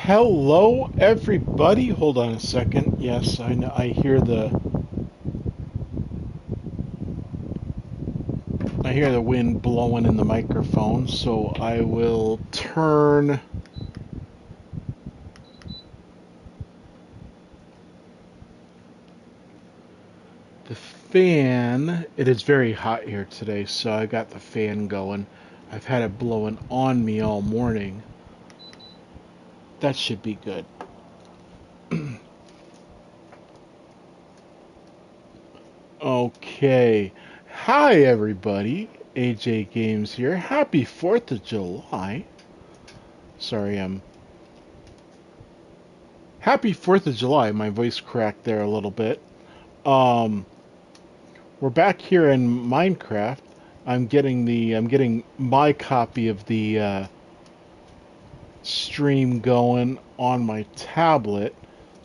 Hello, everybody. Hold on a second. Yes, I know. I hear the wind blowing in the microphone, so I will turn the fan. It is very hot here today, so I got the fan going. I've had it blowing on me all morning. That should be good. Okay. Hi, everybody. AJ Games here. Happy 4th of July. Sorry, Happy 4th of July. My voice cracked there a little bit. Um, we're back here in Minecraft. I'm getting my copy of the stream going on my tablet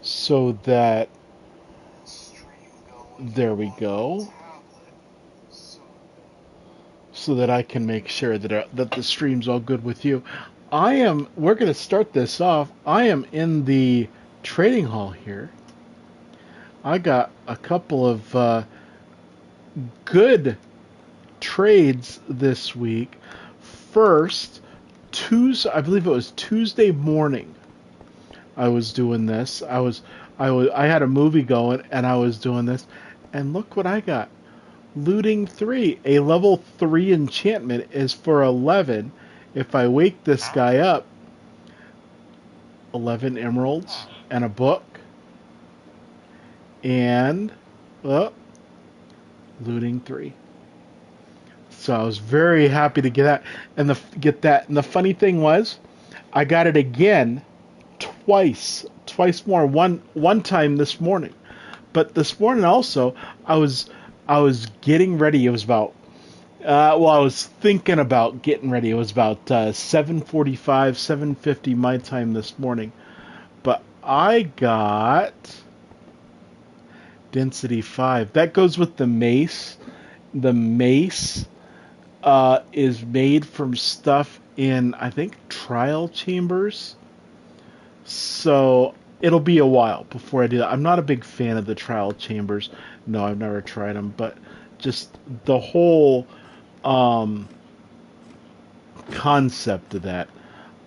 so that there we go. So that I can make sure that the stream's all good with you. We're going to start this off. I am in the trading hall here. I got a couple of good trades this week. First, I believe it was Tuesday morning. I was doing this. I had a movie going, and I was doing this, and look what I got. Looting 3. A level 3 enchantment is for 11. If I wake this guy up, 11 emeralds and a book, and looting 3. So I was very happy to get that. And the funny thing was, I got it again twice more. One time this morning, but this morning also I was getting ready. It was about I was thinking about getting ready. It was about 7:45, 7:50 my time this morning. But I got density 5. That goes with the mace. The mace is made from stuff in, I think, trial chambers. So it'll be a while before I do that. I'm not a big fan of the trial chambers. No, I've never tried them, but just the whole um, concept of that.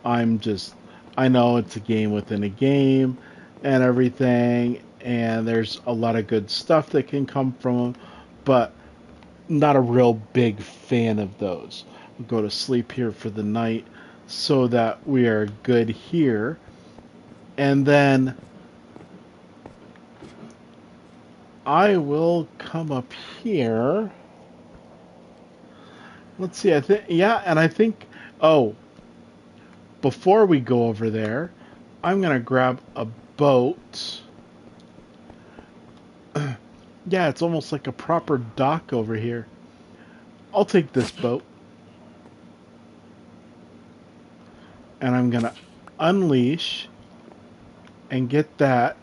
I'm just, I know it's a game within a game and everything, and there's a lot of good stuff that can come from them, but not a real big fan of those. We'll go to sleep here for the night so that we are good here. And then I will come up here. Let's see, I think, oh, before we go over there, I'm going to grab a boat. Yeah, it's almost like a proper dock over here. I'll take this boat. And I'm going to unleash and get that.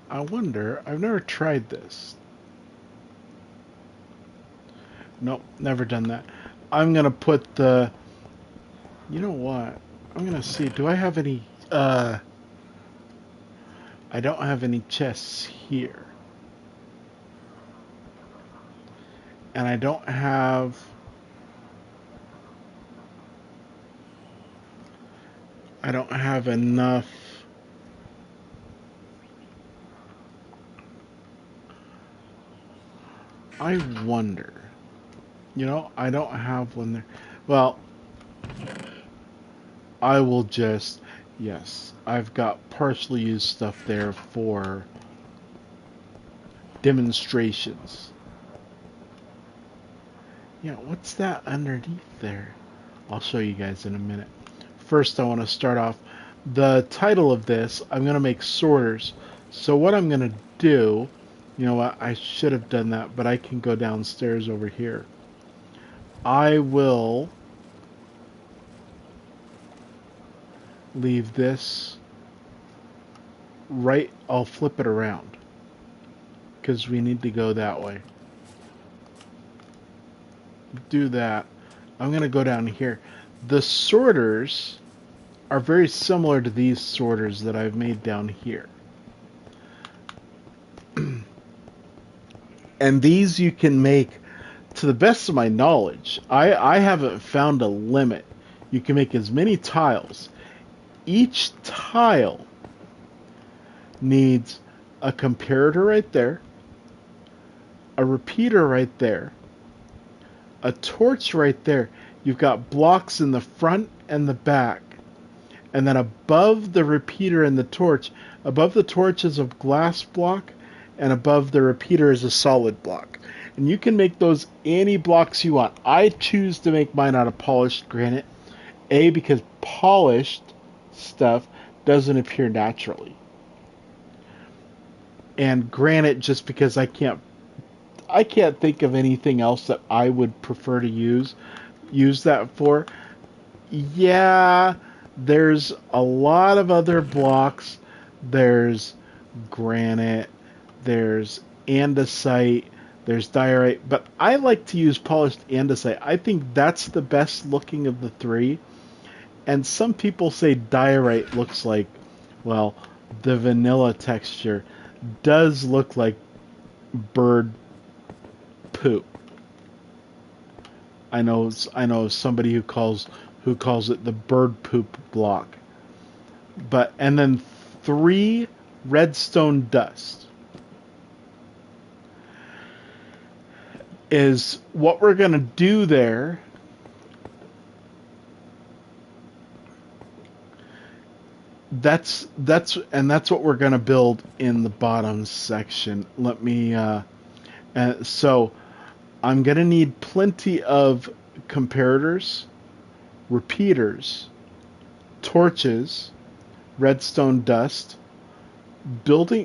I wonder, I've never tried this. Nope, never done that. I'm going to put the, you know what? I'm going to see, do I have any, I don't have any chests here. And I don't have enough. I wonder. You know, I don't have one there. Well, I will just, yes, I've got partially used stuff there for demonstrations. Yeah, what's that underneath there? I'll show you guys in a minute. First, I want to start off the title of this. I'm going to make sorters. So what I'm going to do, you know what, I should have done that, but I can go downstairs over here. I will leave this right, I'll flip it around because we need to go that way. Do that. I'm going to go down here. The sorters are very similar to these sorters that I've made down here. And these you can make, to the best of my knowledge, I haven't found a limit. You can make as many tiles. Each tile needs a comparator right there, a repeater right there, a torch right there. You've got blocks in the front and the back. And then above the repeater and the torch, above the torch is a glass block, and above the repeater is a solid block. And you can make those any blocks you want. I choose to make mine out of polished granite. A, because polished stuff doesn't appear naturally. And granite, just because I can't think of anything else that I would prefer to use that for. Yeah, there's a lot of other blocks. There's granite, there's andesite, there's diorite, but I like to use polished andesite. I think that's the best looking of the three. And some people say diorite looks like, well, the vanilla texture does look like bird poop. I know somebody who calls it the bird poop block. And then 3 redstone dust is what we're going to do there. That's what we're going to build in the bottom section. Let me so I'm going to need plenty of comparators, repeaters, torches, redstone dust,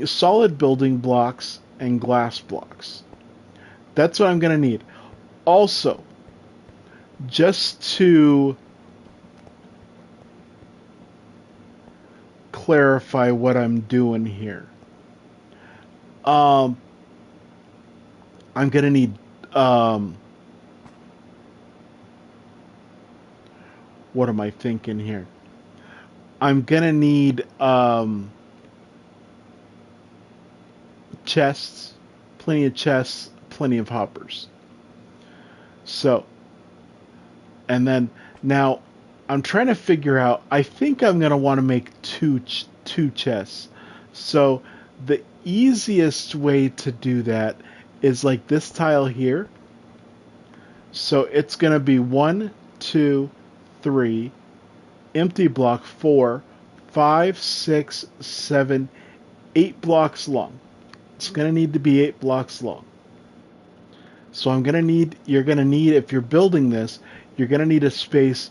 solid building blocks, and glass blocks. That's what I'm going to need. Also, just to clarify what I'm doing here, I'm going to need what am I thinking here? I'm going to need chests, plenty of chests, plenty of hoppers. So, and then now I'm trying to figure out, I think I'm going to want to make two chests. So the easiest way to do that is like this tile here. So it's going to be 1, 2, 3, empty block, 4, 5, 6, 7, 8 blocks long. It's going to need to be 8 blocks long. So you're going to need, if you're building this, you're going to need a space.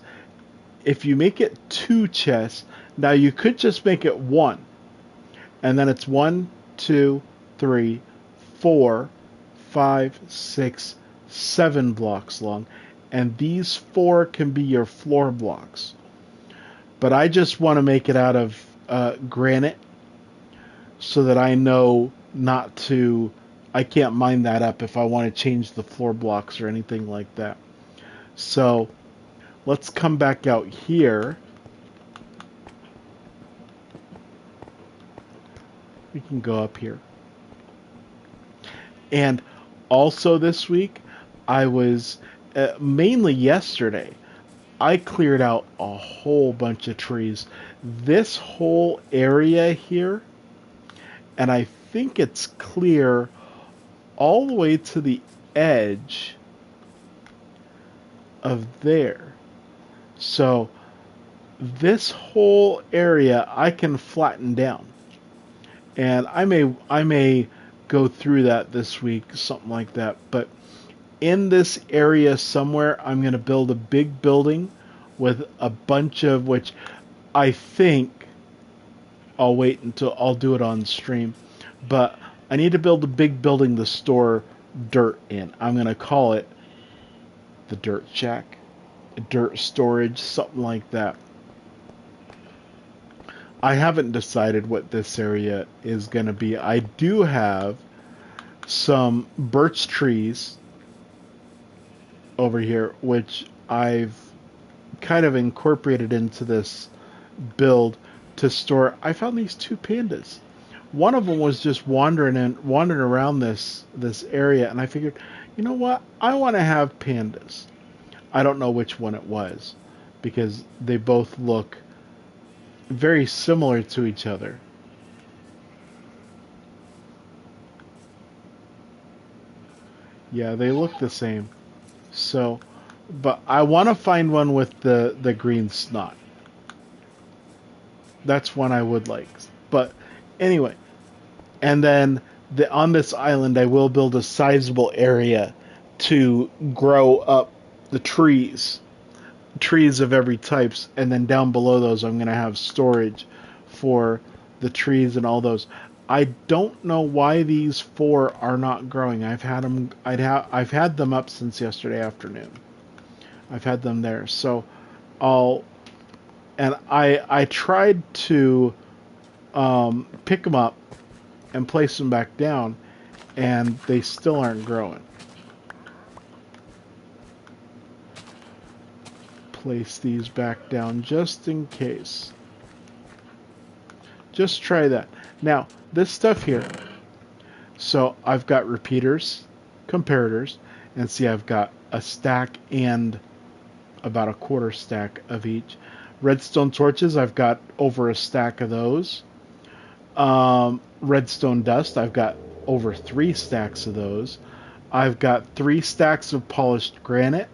If you make it 2 chests, now you could just make it 1. And then it's 1, 2, 3, 4, 5, 6, 7 blocks long. And these 4 can be your floor blocks. But I just want to make it out of granite so that I know I can't mine that up if I want to change the floor blocks or anything like that. So let's come back out here. We can go up here. And also this week, I was, mainly yesterday, I cleared out a whole bunch of trees. This whole area here, and I think it's clear all the way to the edge of there. So this whole area I can flatten down. And I may go through that this week, something like that. But in this area somewhere, I'm going to build a big building with a bunch of, which I think I'll wait until I'll do it on stream. But I need to build a big building to store dirt in. I'm going to call it the Dirt Shack, dirt storage, something like that. I haven't decided what this area is going to be. I do have some birch trees over here, which I've kind of incorporated into this build to store. I found these two pandas. One of them was just wandering around this area, and I figured, you know what? I want to have pandas. I don't know which one it was because they both look very similar to each other. Yeah, they look the same. So, but I want to find one with the green snot. That's one I would like. But anyway, and then on this island, I will build a sizable area to grow up the trees of every types, and then down below those, I'm going to have storage for the trees and all those. I don't know why these four are not growing. I've had them up since yesterday afternoon. I've had them there, so I tried to pick them up and place them back down, and they still aren't growing. Place these back down just in case. Just try that. Now, this stuff here. So I've got repeaters, comparators, and see I've got a stack and about a quarter stack of each. Redstone torches, I've got over a stack of those. Redstone dust, I've got over 3 stacks of those. I've got 3 stacks of polished granite.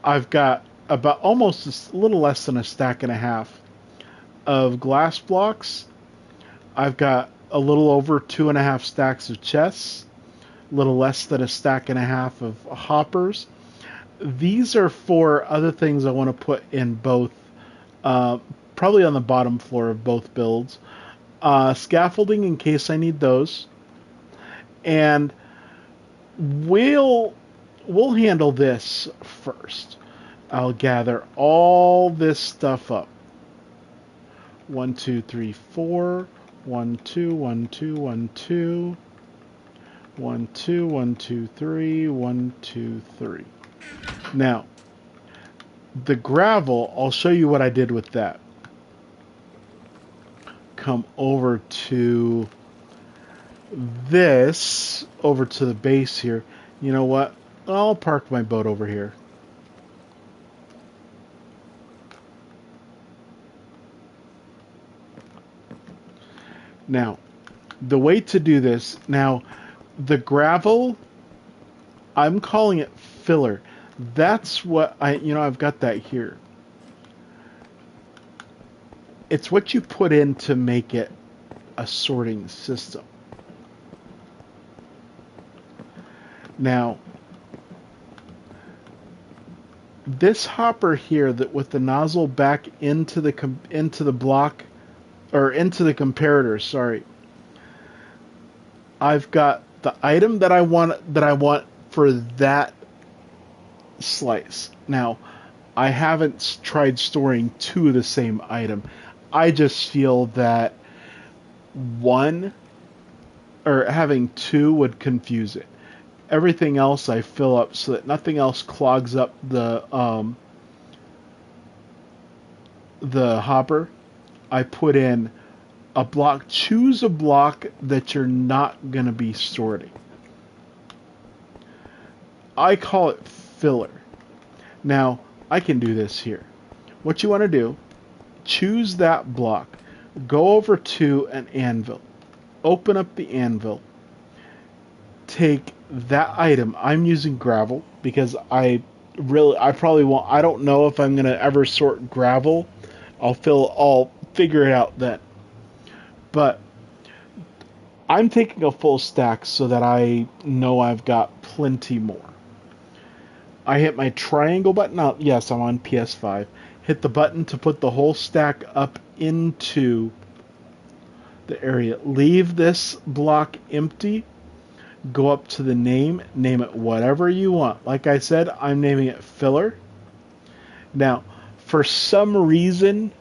I've got about almost a little less than a stack and a half of glass blocks. I've got a little over 2.5 stacks of chests, a little less than a stack and a half of hoppers. These are for other things I want to put in both, probably on the bottom floor of both builds. Scaffolding in case I need those. And we'll handle this first. I'll gather all this stuff up. 1, 2, 3, 4. 1, 2, 1, 2, 1, 2. 1, 2, 1, 2, 3. 1, 2, 3. Now, the gravel, I'll show you what I did with that. Come over to this, over to the base here. You know what? I'll park my boat over here. Now, the way to do this, now, the gravel, I'm calling it filler. That's what I've got that here. It's what you put in to make it a sorting system. Now, this hopper here that with the nozzle back into the block, or into the comparator, sorry. I've got the item that I want for that slice. Now, I haven't tried storing 2 of the same item. I just feel that one or having 2 would confuse it. Everything else I fill up so that nothing else clogs up the hopper. I put in a block. Choose a block that you're not going to be sorting. I call it filler. Now, I can do this here. What you want to do, choose that block. Go over to an anvil. Open up the anvil. Take that item. I'm using gravel because I probably won't. I don't know if I'm going to ever sort gravel. I'll figure it out then. But I'm taking a full stack so that I know I've got plenty more. I hit my triangle button. Yes, I'm on PS5. Hit the button to put the whole stack up into the area. Leave this block empty. Go up to the name. Name it whatever you want. Like I said, I'm naming it filler. Now, for some reason,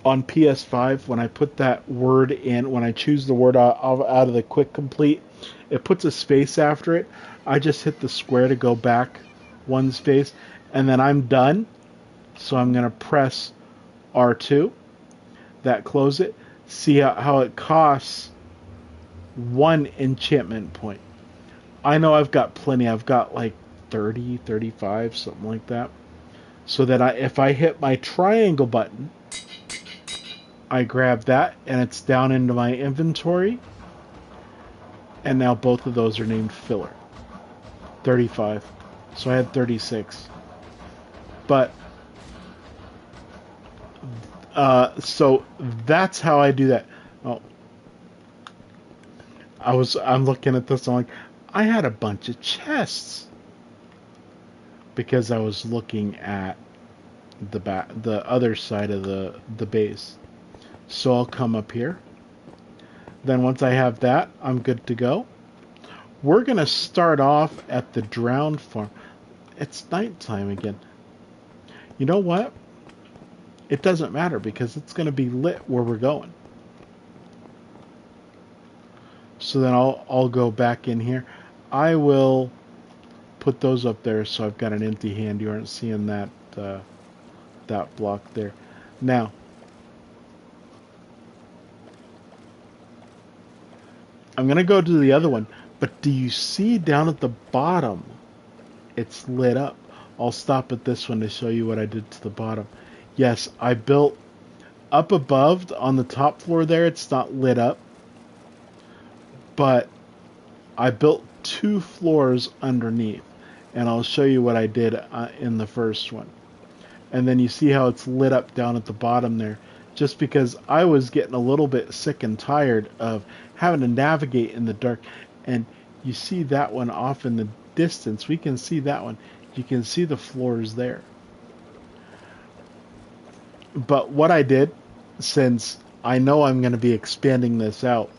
on PS5, when I put that word in, when I choose the word out of the quick complete, It puts a space after it. I just hit the square to go back one space, and then I'm done. So I'm going to press R2. That close it. See how it costs 1 enchantment point. I know I've got plenty. I've got like 30, 35, something like that. So that if I hit my triangle button, I grab that and it's down into my inventory. And now both of those are named filler. 35. So I had 36. But so that's how I do that. Oh, I'm looking at this. I'm like, I had a bunch of chests because I was looking at the other side of the base. So I'll come up here. Then once I have that, I'm good to go. We're gonna start off at the drowned farm. It's nighttime again. You know what? It doesn't matter because it's gonna be lit where we're going. So then I'll go back in here. I will put those up there so I've got an empty hand. You aren't seeing that that block there. Now, I'm going to go to the other one, but do you see down at the bottom it's lit up? I'll stop at this one to show you what I did to the bottom. Yes, I built up above on the top floor there. It's not lit up, but I built 2 floors underneath, and I'll show you what I did in the first one. And then you see how it's lit up down at the bottom there, just because I was getting a little bit sick and tired of having to navigate in the dark. And you see that one off in the distance. We can see that one. You can see the floors there. But what I did, since I know I'm going to be expanding this out,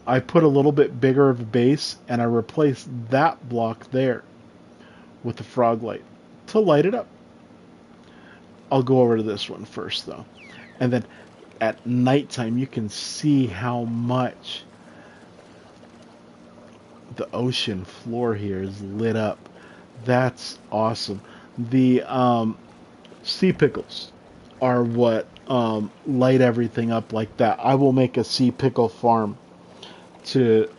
I put a little bit bigger of a base and I replaced that block there with the frog light to light it up. I'll go over to this one first though. And then at nighttime you can see how much the ocean floor here is lit up. That's awesome. The sea pickles are what light everything up like that. I will make a sea pickle farm to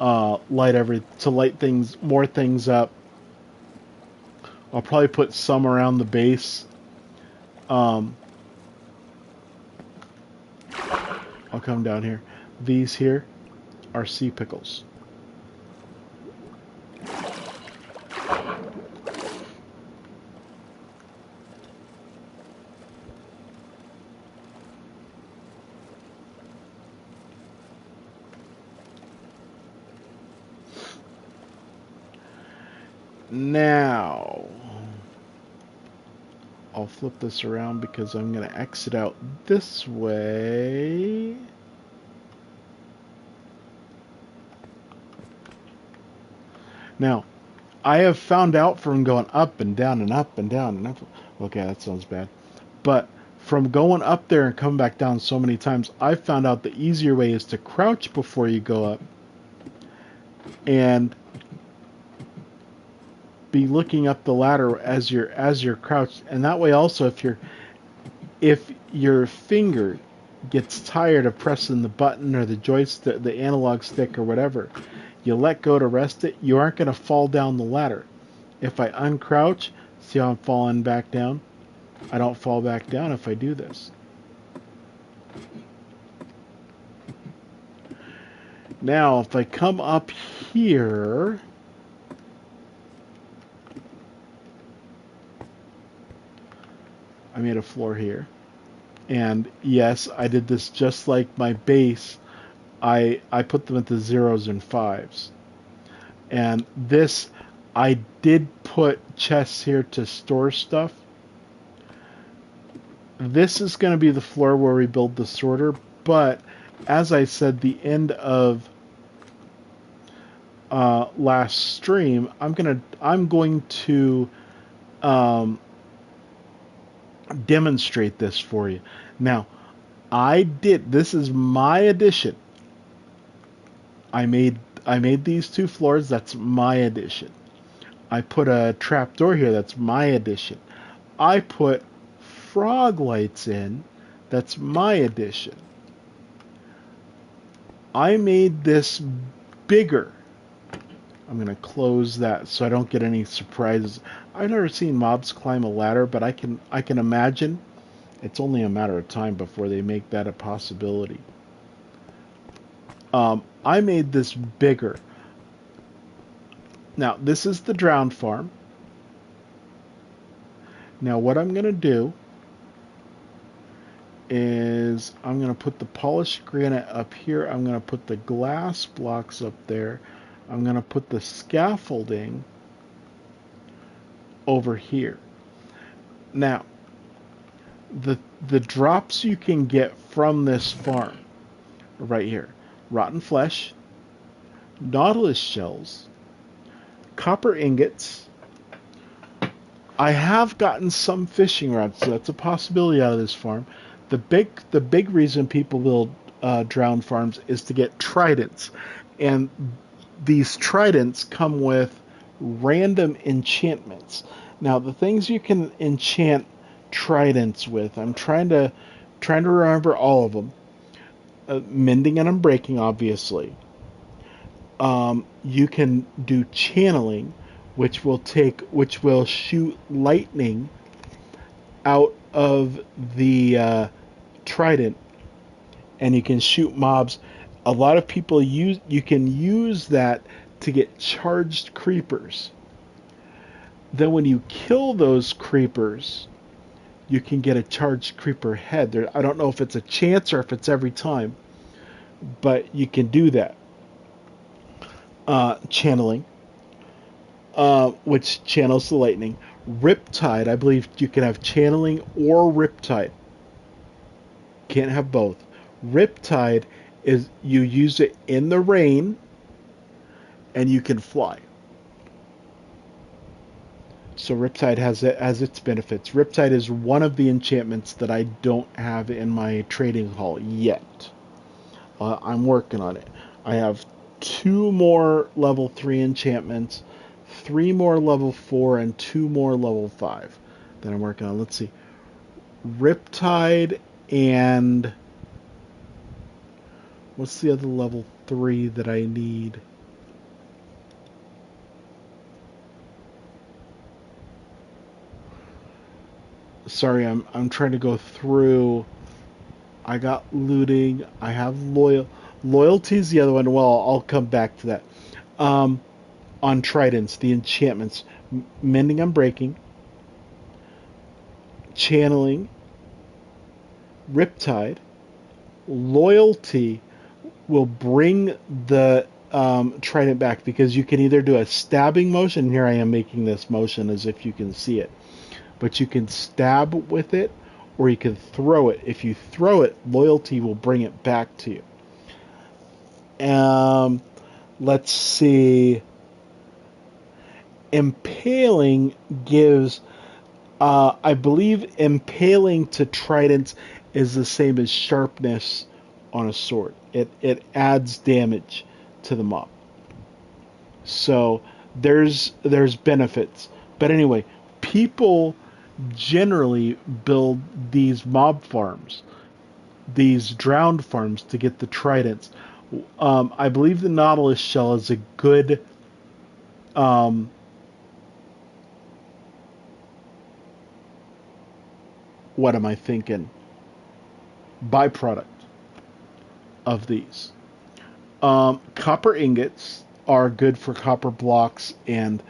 light things, more things up. I'll probably put some around the base. I'll come down here. These here are sea pickles. Now, I'll flip this around because I'm going to exit out this way. Now, I have found out from going up and down and up and down and up. Okay, that sounds bad. But from going up there and coming back down so many times, I found out the easier way is to crouch before you go up and be looking up the ladder as you're crouched. And that way also, if your finger gets tired of pressing the button or the joystick, the analog stick or whatever, you let go to rest it, you aren't going to fall down the ladder. If I uncrouch, see how I'm falling back down? I don't fall back down if I do this. Now, if I come up here, I made a floor here. And yes, I did this just like my base. I put them at the 0s and 5s. And this, I did put chests here to store stuff. This is going to be the floor where we build the sorter, but as I said, the end of last stream, I'm going to demonstrate this for you. Now, this is my addition. I made made these 2 floors. That's my addition. I put a trapdoor here. That's my addition. I put frog lights in. That's my addition. I made this bigger. I'm going to close that so I don't get any surprises. I've never seen mobs climb a ladder, but I can imagine it's only a matter of time before they make that a possibility. I made this bigger. Now, this is the drowned farm. Now, what I'm going to do is I'm going to put the polished granite up here. I'm going to put the glass blocks up there. I'm going to put the scaffolding over here. Now, the drops you can get from this farm are right here. Rotten flesh, nautilus shells, copper ingots. I have gotten some fishing rods, so that's a possibility out of this farm. The big reason people build drowned farms is to get tridents, and these tridents come with random enchantments. Now, the things you can enchant tridents with, I'm trying to remember all of them. Mending and unbreaking, obviously. You can do channeling, which will shoot lightning out of the trident, and you can shoot mobs. A lot of people you can use that to get charged creepers. Then when you kill those creepers, you can get a charged creeper head. I don't know if it's a chance or if it's every time, but you can do that. Channeling, which channels the lightning. Riptide, I believe you can have channeling or Riptide. Can't have both. Riptide is you use it in the rain and you can fly. So Riptide has its benefits. Riptide is one of the enchantments that I don't have in my trading hall yet. I'm working on it. I have 2 more level 3 enchantments, 3 more level 4, and 2 more level 5 that I'm working on. Let's see. Riptide and what's the other level 3 that I need? Sorry, I'm trying to go through. I got looting. I have loyalty is the other one. Well, I'll come back to that. On tridents, the enchantments, mending, unbreaking, channeling, Riptide, loyalty will bring the trident back, because you can either do a stabbing motion. Here I am making this motion as if you can see it, but you can stab with it, or you can throw it. If you throw it, loyalty will bring it back to you. Let's see. Impaling gives, I believe impaling to tridents is the same as sharpness on a sword. It adds damage to the mob. So there's benefits. But anyway, people generally build these mob farms, these drowned farms, to get the tridents. I believe the nautilus shell is a good what am I thinking? Byproduct of these. Copper ingots are good for copper blocks and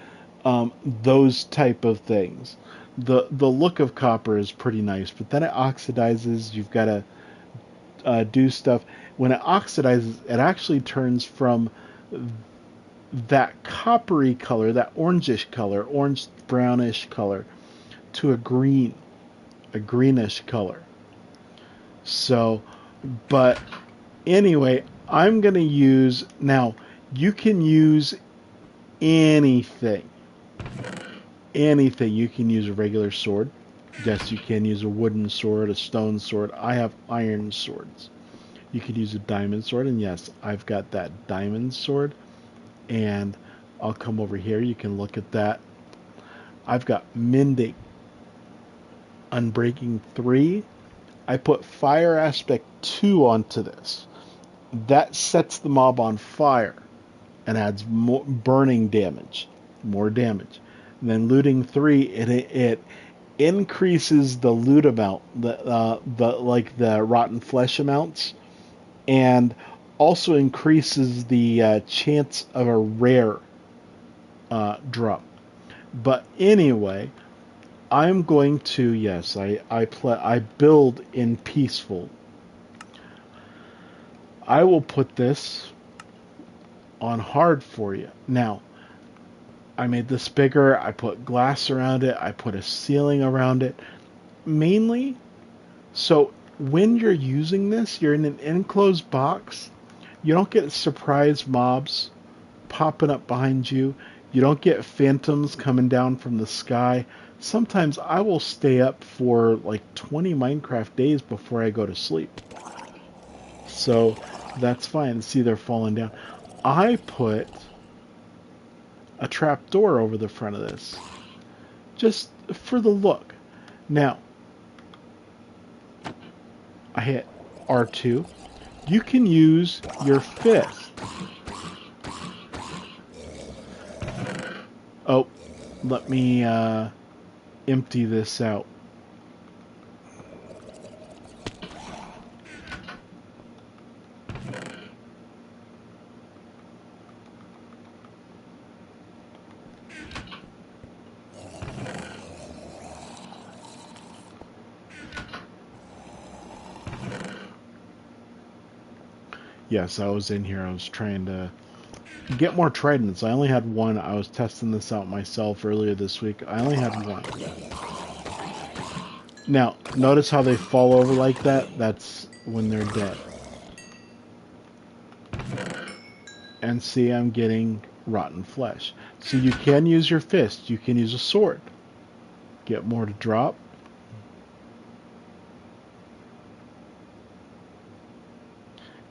those type of things. The look of copper is pretty nice, but then it oxidizes. You've got to do stuff. When it oxidizes, it actually turns from that coppery color, that orangish color, orange brownish color, to a greenish color. So, but anyway, I'm going to use, now, you can use anything. Anything. You can use a regular sword. Yes, you can use a wooden sword, a stone sword. I have iron swords. You could use a diamond sword, and yes, I've got that diamond sword. And I'll come over here. You can look at that. I've got Mending, Unbreaking 3. I put Fire Aspect 2 onto this. That sets the mob on fire and adds more burning damage, more damage. And then Looting 3, it increases the loot amount, the rotten flesh amounts, and also increases the chance of a rare drop. But anyway, I'm going to, yes, I build in peaceful. I will put this on hard for you. Now, I made this bigger. I put glass around it. I put a ceiling around it. Mainly, so when you're using this, you're in an enclosed box. You don't get surprise mobs popping up behind you. You don't get phantoms coming down from the sky. Sometimes I will stay up for like 20 Minecraft days before I go to sleep. So that's fine. See, they're falling down. I put a trap door over the front of this, just for the look. Now, I hit R2. You can use your fist. Oh, let me empty this out. Yes, I was in here. I was trying to get more tridents. I only had one. I was testing this out myself earlier this week. I only had one. Now, notice how they fall over like that? That's when they're dead. And see, I'm getting rotten flesh. So you can use your fist. You can use a sword. Get more to drop.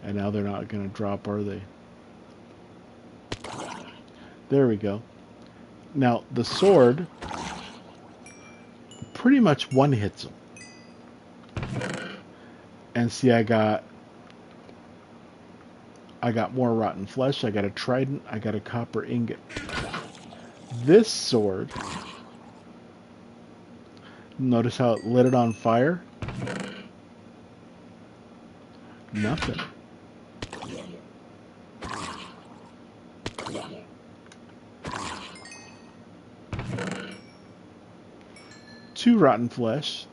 And now they're not going to drop, are they? There we go. Now, the sword pretty much one-hits them. And see, I got more rotten flesh. I got a trident. I got a copper ingot. This sword, notice how it lit it on fire? Nothing. Two rotten flesh.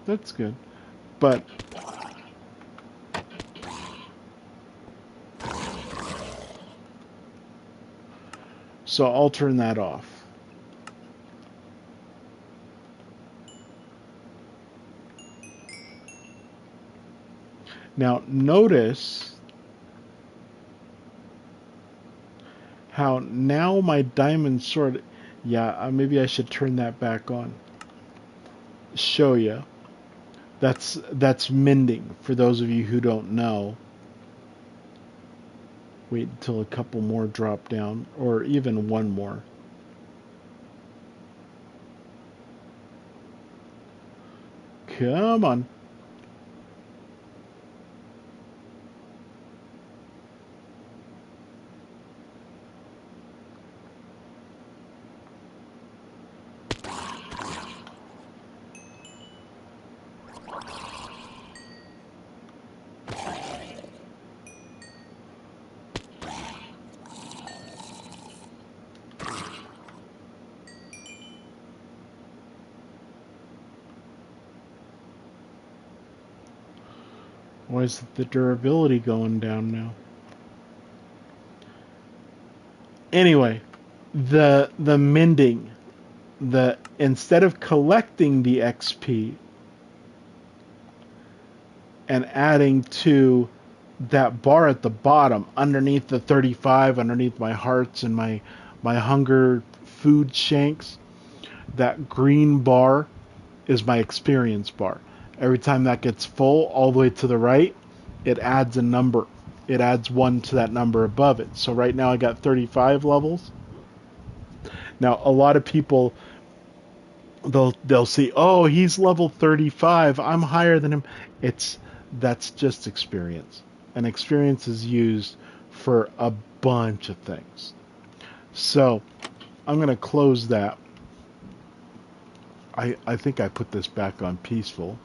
That's good. But so I'll turn that off. Now notice how now my diamond sword, yeah, maybe I should turn that back on. Show you. That's mending, for those of you who don't know. Wait until a couple more drop down, or even one more. Come on. Why is the durability going down now? Anyway, the mending, instead of collecting the XP and adding to that bar at the bottom, underneath the 35, underneath my hearts and my hunger food shanks, that green bar is my experience bar. Every time that gets full, all the way to the right, it adds a number. it adds 1 to that number above it. So right now I got 35 levels. Now a lot of people, they'll see, oh, he's level 35, I'm higher than him. That's just experience. And experience is used for a bunch of things. So I'm going to close that. I think I put this back on peaceful.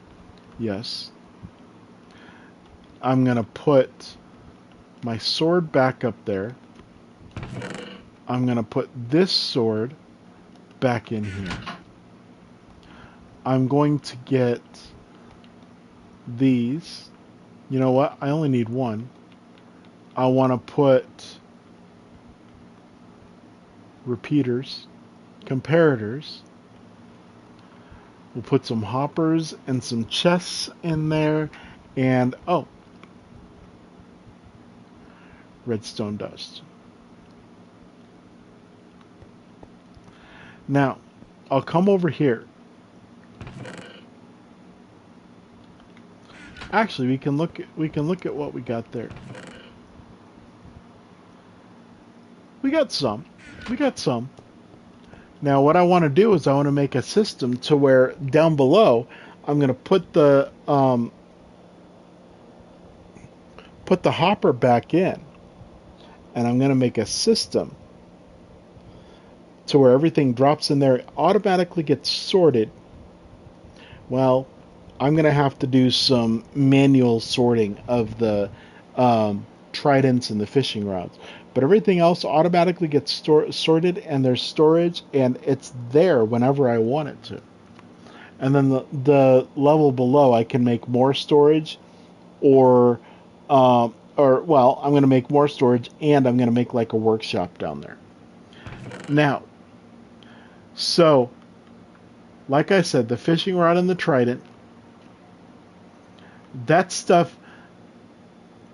Yes. I'm going to put my sword back up there. I'm going to put this sword back in here. I'm going to get these. You know what? I only need one. I want to put repeaters, comparators. We'll put some hoppers and some chests in there. And, oh, redstone dust. Now, I'll come over here. Actually, we can look at what we got there. We got some. Now, what I want to do is I want to make a system to where down below I'm going to put the hopper back in, and I'm going to make a system to where everything drops in there, automatically gets sorted. Well, I'm going to have to do some manual sorting of the tridents and the fishing rods. But everything else automatically gets sorted, and there's storage, and it's there whenever I want it to. And then the level below, I can make more storage, or well, I'm going to make more storage, and I'm going to make like a workshop down there. Now, so, like I said, the fishing rod and the trident, that stuff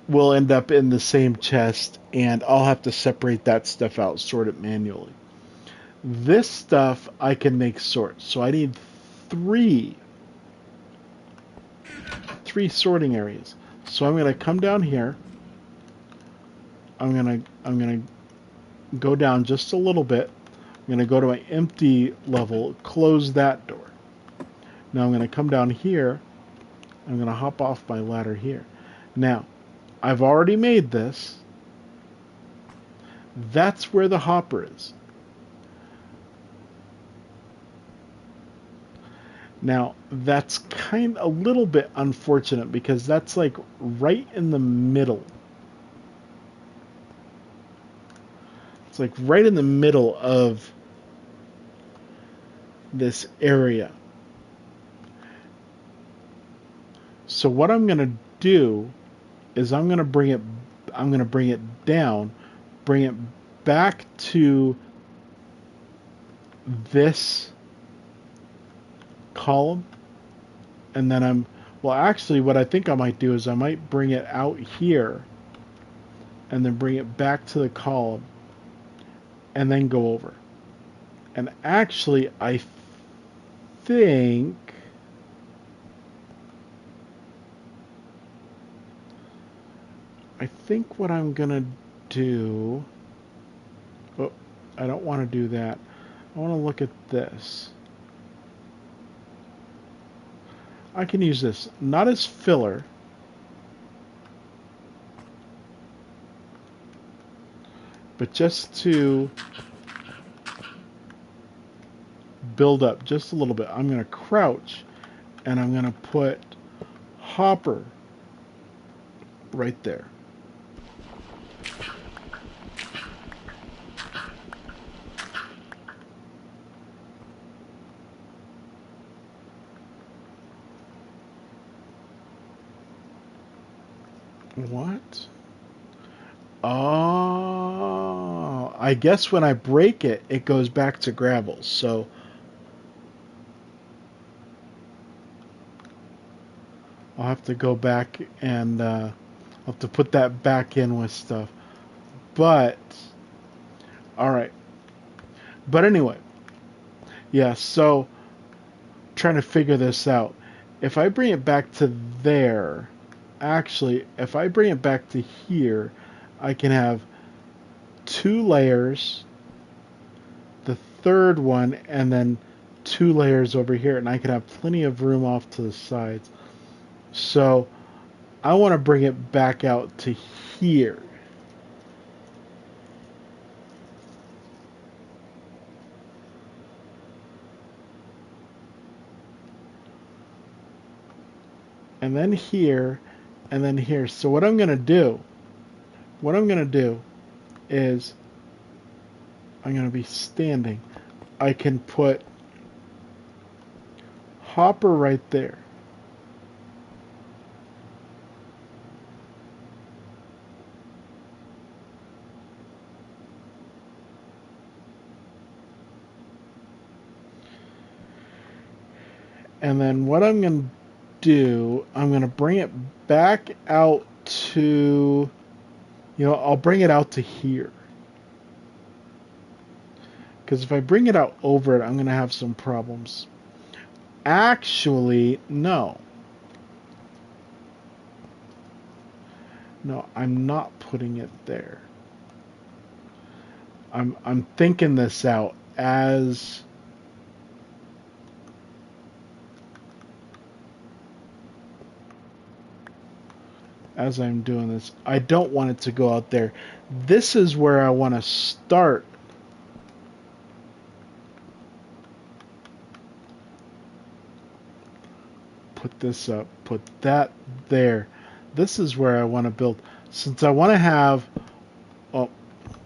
will end up in the same chest, and I'll have to separate that stuff out, sort it manually. This stuff I can make sorts, so I need three sorting areas. So I'm going to come down here. I'm going to go down just a little bit. I'm going to go to my empty level, close that door. Now I'm going to come down here. I'm going to hop off my ladder here. Now, I've already made this. That's where the hopper is. Now, that's kind of a little bit unfortunate because that's like right in the middle. It's like right in the middle of this area. So what I'm going to do is I'm going to bring it down, bring it back to this column, and then actually what I think I might do is I might bring it out here and then bring it back to the column and then go over. And actually I think what I'm gonna do, oh, I don't want to do that. I want to look at this. I can use this, not as filler, but just to build up just a little bit. I'm going to crouch, and I'm going to put hopper right there. What? Oh, I guess when I break it, it goes back to gravel. So I'll have to go back and I'll have to put that back in with stuff. But, alright. But anyway, yeah, so trying to figure this out. If I bring it back to there, actually, if I bring it back to here, I can have 2 layers, the third one, and then 2 layers over here, and I can have plenty of room off to the sides. So I want to bring it back out to here. And then here, and then here. So what I'm going to do is I'm going to be standing. I can put hopper right there. And then what I'm going to do, I'm going to bring it back out to, I'll bring it out to here. Because if I bring it out over it, I'm going to have some problems. Actually, no. No, I'm not putting it there. I'm thinking this out as I'm doing this. I don't want it to go out there. This is where I want to start. Put this up, put that there. This is where I want to build. Since I want to have, oh,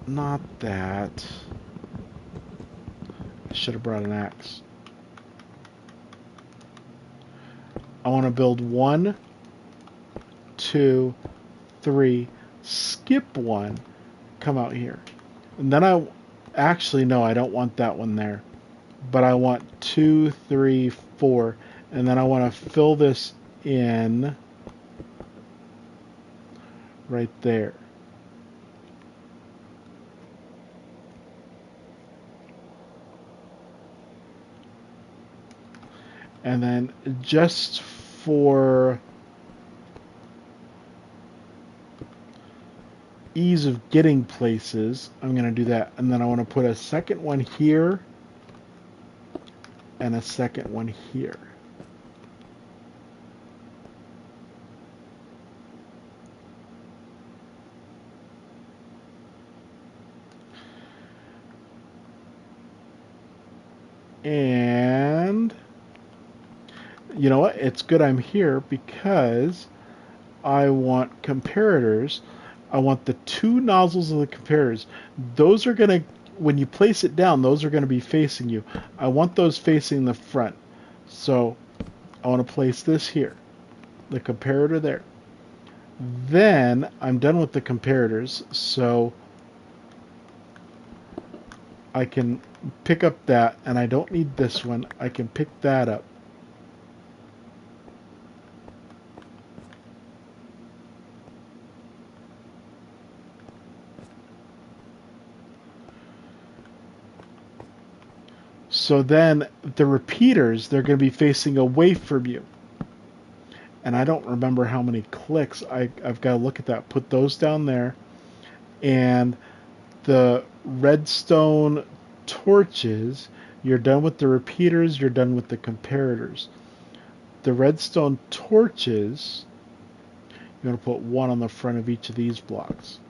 not that. I should have brought an axe. I want to build 1, 2, 3, skip 1, come out here. And then actually, no, I don't want that one there. But I want 2, 3, 4. And then I want to fill this in right there. And then just for ease of getting places, I'm going to do that. And then I want to put a second one here and a second one here. And you know what? It's good I'm here because I want comparators. I want the 2 nozzles of the comparators. Those are going to, when you place it down, those are going to be facing you. I want those facing the front. So I want to place this here, the comparator there. Then I'm done with the comparators, so I can pick up that, and I don't need this one. I can pick that up. So then the repeaters, they're going to be facing away from you. And I don't remember how many clicks. I've got to look at that. Put those down there. And the redstone torches, you're done with the repeaters, you're done with the comparators. The redstone torches, you're going to put 1 on the front of each of these blocks.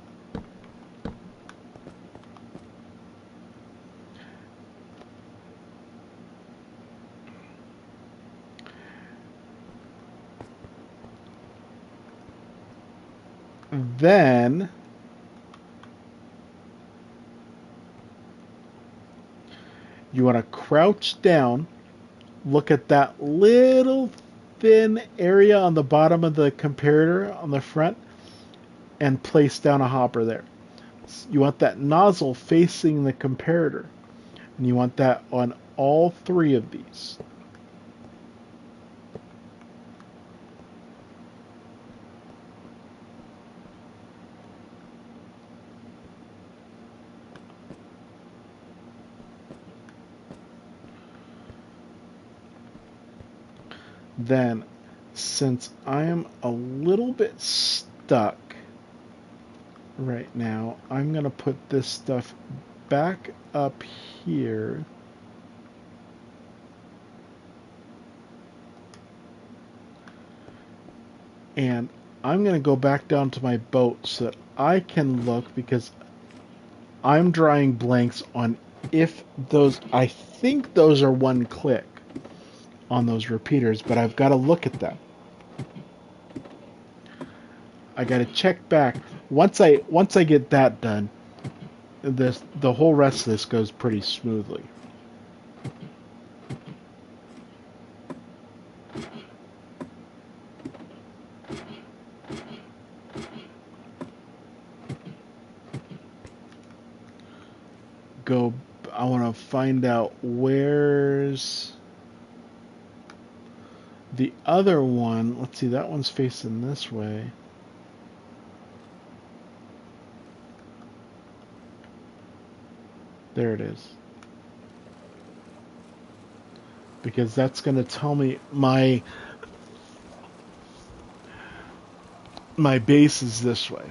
Then you want to crouch down, look at that little thin area on the bottom of the comparator on the front, and place down a hopper there. You want that nozzle facing the comparator, and you want that on all 3 of these. Then since I am a little bit stuck right now, I'm going to put this stuff back up here. And I'm going to go back down to my boat so that I can look, because I'm drawing blanks on if those, I think those are one click on those repeaters, but I've got to look at them. I got to check back. Once I get that done, the whole rest of this goes pretty smoothly. I want to find out where's the other one. Let's see, that one's facing this way. There it is. Because that's going to tell me my base is this way.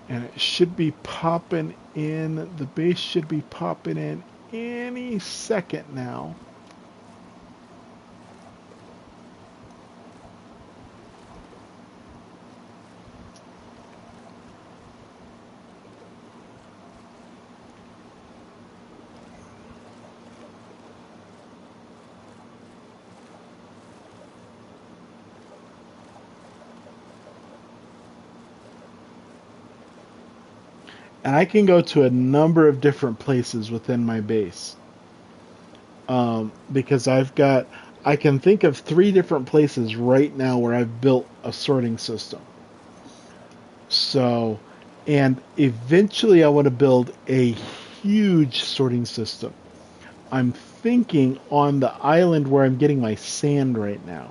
And it should be popping in, the base should be popping in any second now. And I can go to a number of different places within my base. Because I can think of 3 different places right now where I've built a sorting system. So, and eventually I want to build a huge sorting system. I'm thinking on the island where I'm getting my sand right now.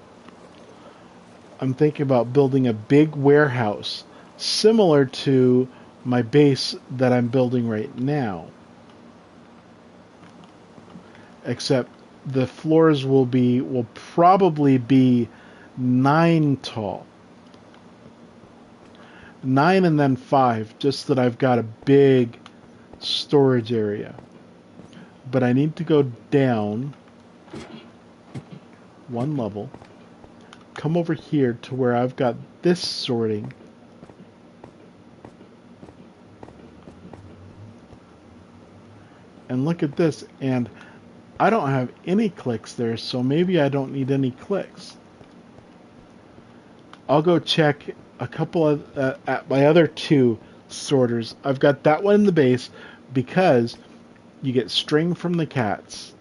I'm thinking about building a big warehouse similar to my base that I'm building right now. Except the floors will probably be 9 tall. 9 and then 5, just that I've got a big storage area. But I need to go down 1 level, come over here to where I've got this sorting. And look at this, and I don't have any clicks there, so maybe I don't need any clicks. I'll go check a couple of at my other 2 sorters. I've got that one in the base because you get string from the cats.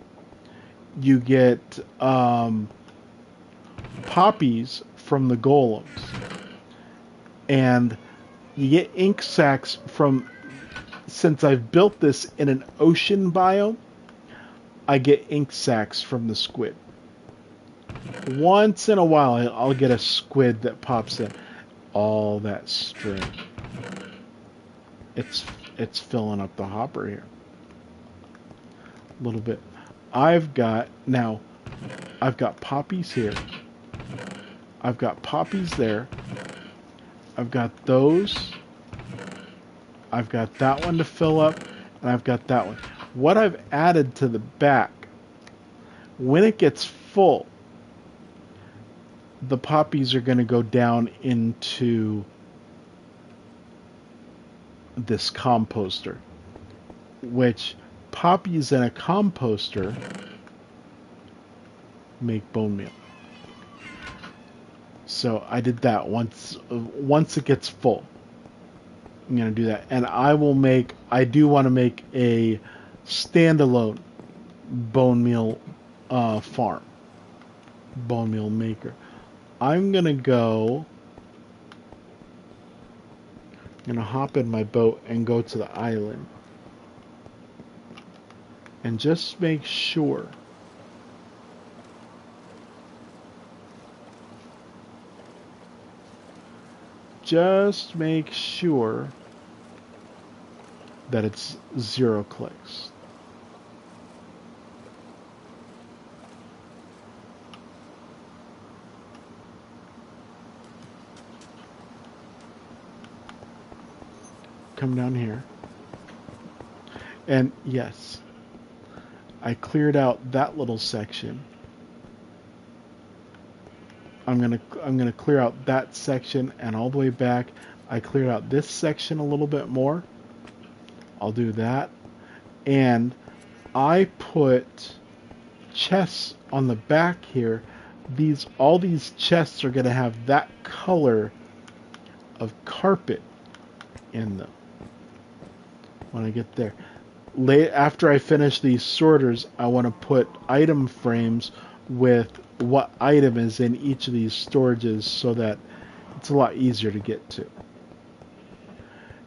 You get poppies from the golems. And you get ink sacs from, since I've built this in an ocean biome, I get ink sacs from the squid. Once in a while, I'll get a squid that pops in. All that string. It's filling up the hopper here. A little bit. I've got poppies here. I've got poppies there. I've got those. I've got that one to fill up, and I've got that one. What I've added to the back, when it gets full, the poppies are going to go down into this composter, which poppies in a composter make bone meal. So I did that once it gets full. I'm going to do that. And I do want to make a standalone bone meal farm. Bone meal maker. I'm going to hop in my boat and go to the island. and just make sure that it's 0 clicks. Come down here. And yes, I cleared out that little section. I'm gonna clear out that section, and all the way back I cleared out this section a little bit more. I'll do that. And I put chests on the back here. All these chests are gonna have that color of carpet in them when I get there. After I finish these sorters, I want to put item frames with what item is in each of these storages so that it's a lot easier to get to.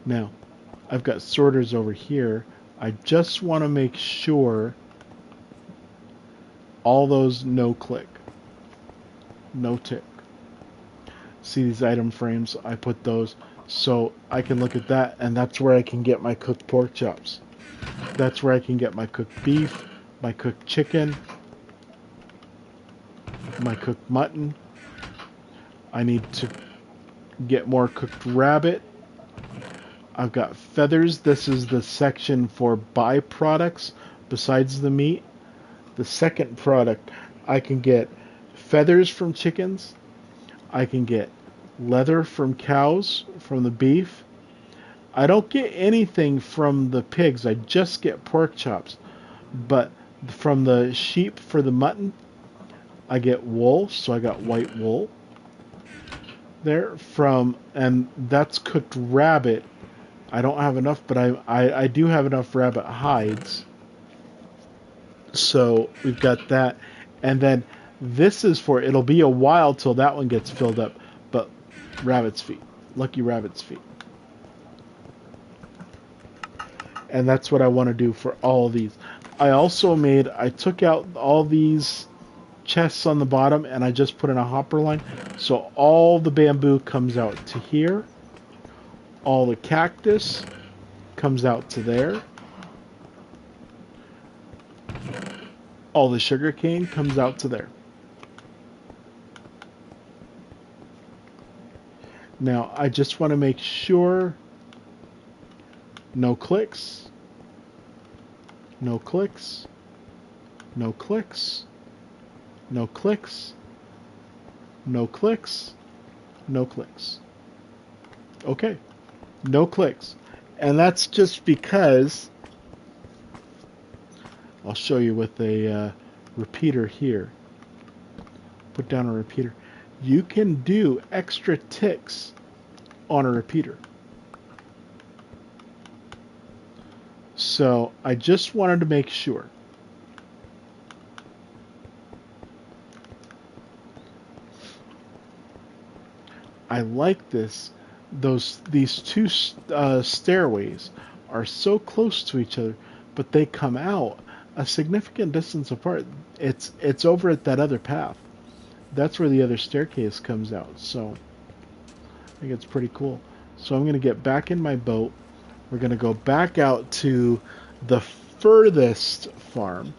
Now, I've got sorters over here. I just want to make sure all those no click, no tick. See these item frames? I put those so I can look at that, and that's where I can get my cooked pork chops. That's where I can get my cooked beef, my cooked chicken, my cooked mutton. I need to get more cooked rabbit. I've got feathers. This is the section for byproducts besides the meat. The second product, I can get feathers from chickens. I can get leather from cows, from the beef. I don't get anything from the pigs. I just get pork chops. But from the sheep for the mutton, I get wool, so I got white wool there. And that's cooked rabbit. I don't have enough, but I do have enough rabbit hides. So we've got that. And then this is it'll be a while till that one gets filled up, but rabbit's feet. Lucky rabbit's feet. And that's what I want to do for all of these. I took out all these chests on the bottom and I just put in a hopper line. So all the bamboo comes out to here. All the cactus comes out to there. All the sugarcane comes out to there. Now, I just want to make sure no clicks, no clicks, no clicks, no clicks, no clicks, no clicks. Okay, no clicks. And that's just because, I'll show you with a repeater here. Put down a repeater. You can do extra ticks on a repeater. So I just wanted to make sure. I like this. These two stairways are so close to each other, but they come out a significant distance apart. It's over at that other path. That's where the other staircase comes out. So I think it's pretty cool. So I'm going to get back in my boat. We're going to go back out to the furthest farm.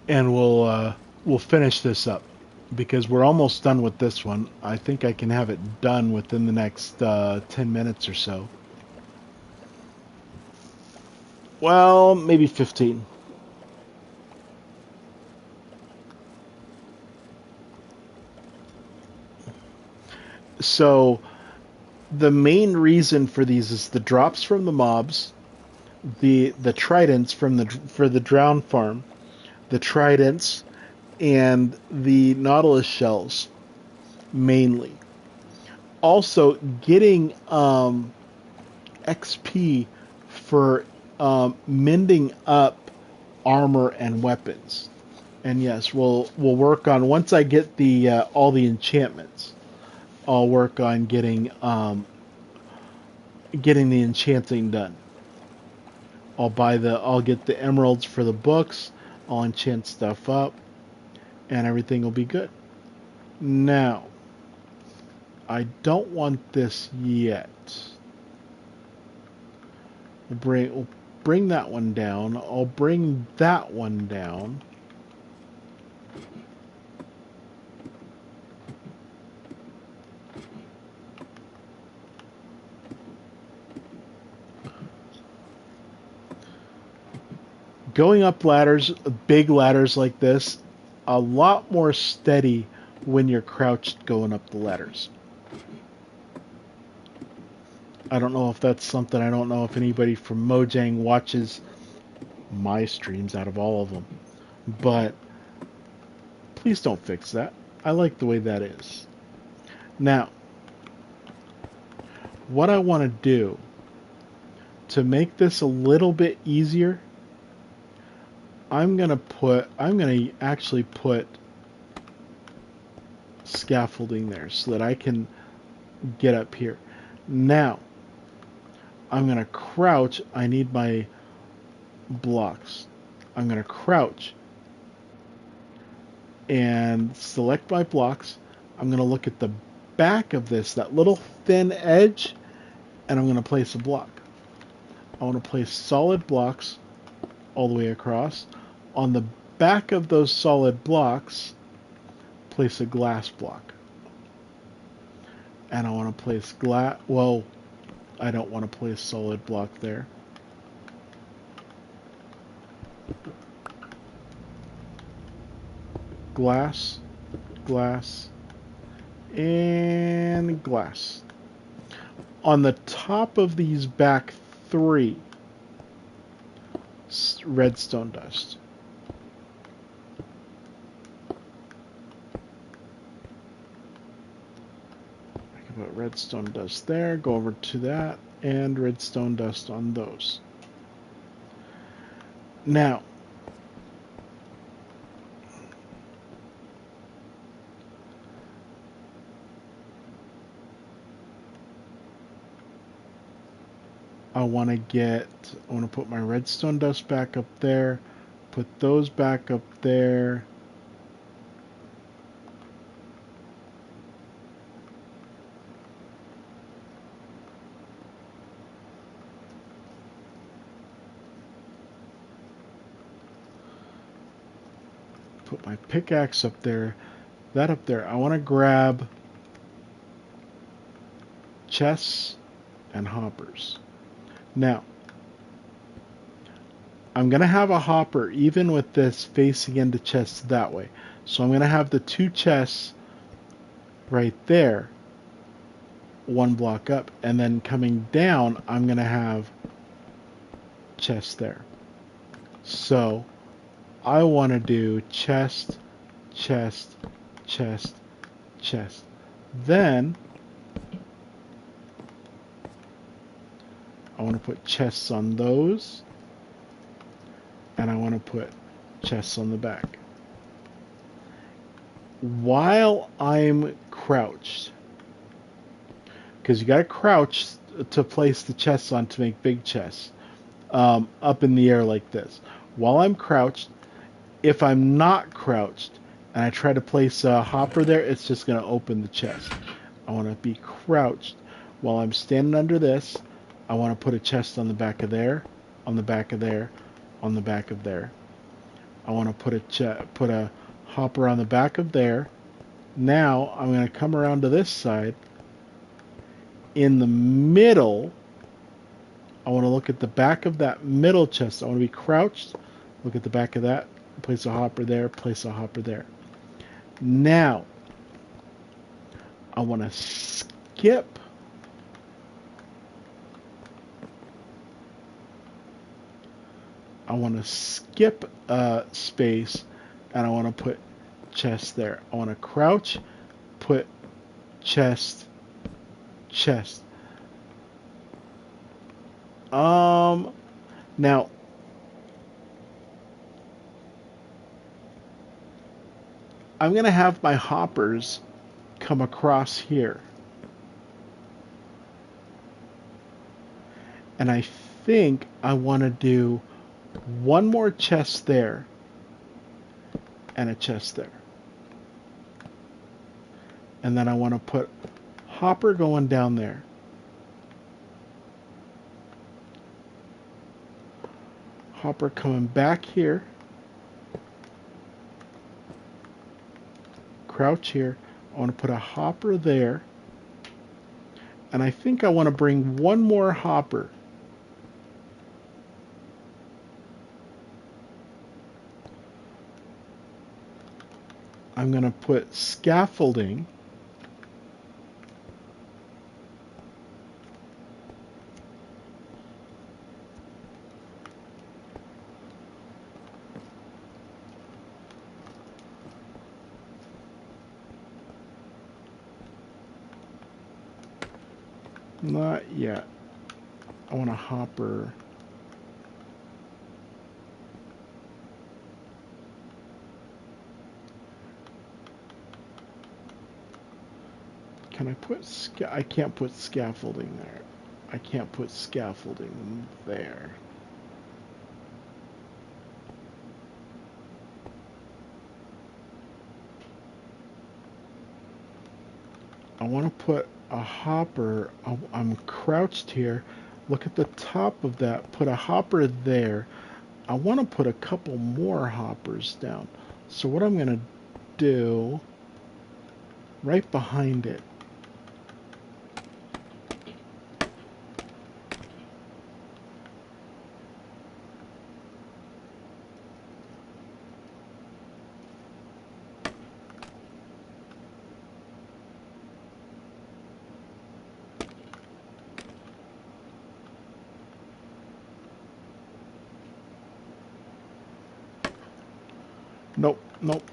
And we'll finish this up because we're almost done with this one. I think I can have it done within the next 10 minutes or so. Well, maybe 15. So the main reason for these is the drops from the mobs, the tridents from the drown farm, the tridents, and the nautilus shells mainly. Also, getting XP for mending up armor and weapons. And yes, we'll work on once I get the all the enchantments. I'll work on getting the enchanting done. I'll get the emeralds for the books. I'll enchant stuff up, and everything will be good. Now, I don't want this yet. We'll bring that one down. I'll bring that one down. Going up ladders, big ladders like this, a lot more steady when you're crouched going up the ladders. I don't know if that's something, I don't know if anybody from Mojang watches my streams out of all of them, but please don't fix that. I like the way that is. Now, what I want to do to make this a little bit easier, I'm going to actually put scaffolding there so that I can get up here. Now, I'm going to crouch. I need my blocks. I'm going to crouch and select my blocks. I'm going to look at the back of this, that little thin edge, and I'm going to place a block. I want to place solid blocks all the way across. On the back of those solid blocks, place a glass block. And I want to place well, I don't want to place solid block there. Glass, glass, and glass. On the top of these back three, redstone dust. I can put redstone dust there, go over to that, and redstone dust on those. Now, I want to put my redstone dust back up there, put those back up there. Put my pickaxe up there, that up there. I want to grab chests and hoppers. Now, I'm going to have a hopper even with this facing into chests that way. So I'm going to have the two chests right there, one block up, and then coming down, I'm going to have chests there. So I want to do chest, chest, chest, chest. Then I want to put chests on those, and I want to put chests on the back. While I'm crouched, because you got to crouch to place the chests on to make big chests, up in the air like this. While I'm crouched, if I'm not crouched and I try to place a hopper there, it's just going to open the chest. I want to be crouched. While I'm standing under this, I want to put a chest on the back of there, on the back of there, on the back of there. I want to put a hopper on the back of there. Now I'm going to come around to this side. In the middle, I want to look at the back of that middle chest. I want to be crouched, look at the back of that, place a hopper there, place a hopper there. Now, I want to skip space, and I want to put chest there. I want to crouch, put chest, chest. Now I'm going to have my hoppers come across here. And I think I want to do one more chest there and a chest there. And then I want to put hopper going down there. Hopper coming back here. Crouch here. I want to put a hopper there. And I think I want to bring one more hopper. I'm going to put scaffolding. Not yet. I want a hopper. Can I put I can't put scaffolding there. I can't put scaffolding there. I want to put a hopper. I'm crouched here. Look at the top of that. Put a hopper there. I want to put a couple more hoppers down. So what I'm going to do, right behind it, nope, nope.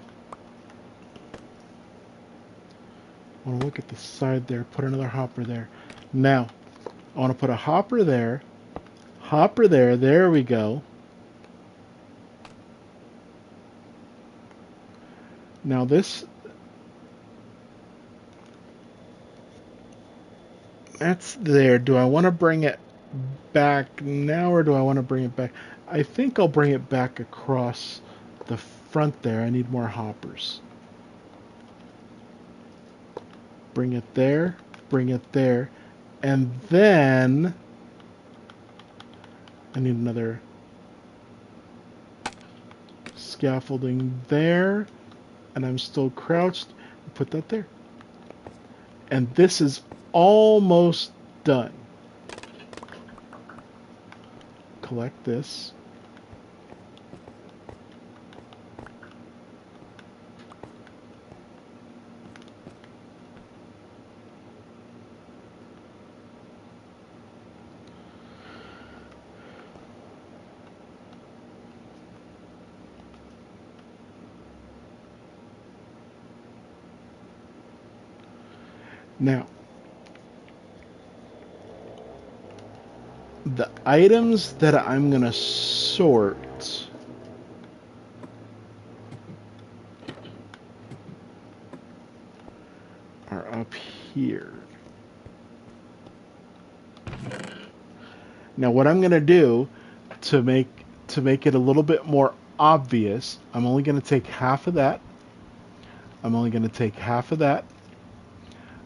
I want to look at the side there, put another hopper there. Now, I want to put a hopper there, there we go. Now this, that's there. Do I want to bring it back now, or do I want to bring it back? I think I'll bring it back across the front there. I need more hoppers. Bring it there, and then I need another scaffolding there, and I'm still crouched. Put that there. And this is almost done. Collect this. Now, the items that I'm going to sort are up here. Now, what I'm going to do to make it a little bit more obvious, I'm only going to take half of that.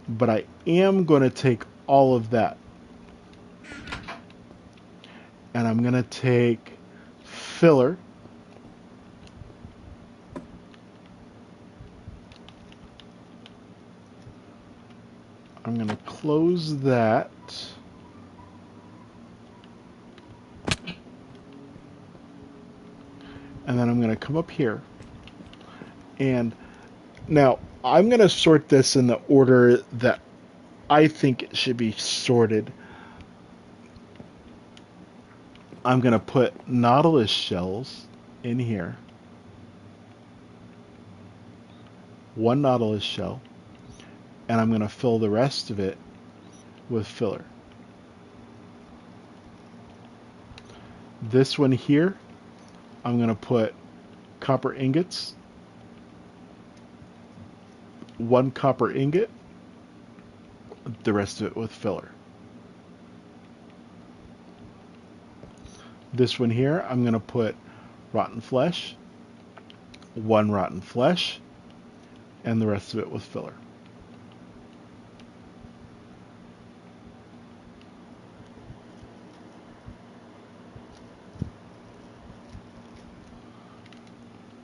But I am going to take all of that. And I'm going to take filler. I'm going to close that. And then I'm going to come up here. And now I'm going to sort this in the order that I think it should be sorted. I'm going to put Nautilus shells in here. One Nautilus shell. And I'm going to fill the rest of it with filler. This one here, I'm going to put copper ingots. One copper ingot. The rest of it with filler. This one here, I'm going to put rotten flesh. One rotten flesh. And the rest of it with filler.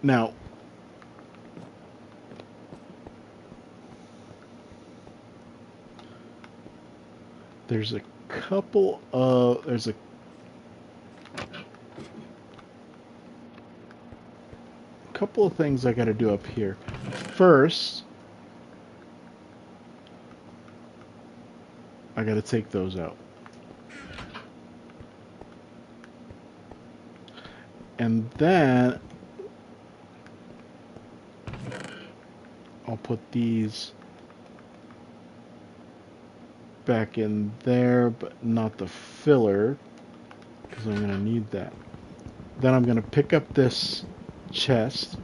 Now, there's a couple of things I got to do up here. First, I got to take those out. And then I'll put these back in there, but not the filler, because I'm going to need that. Then I'm going to pick up this chest.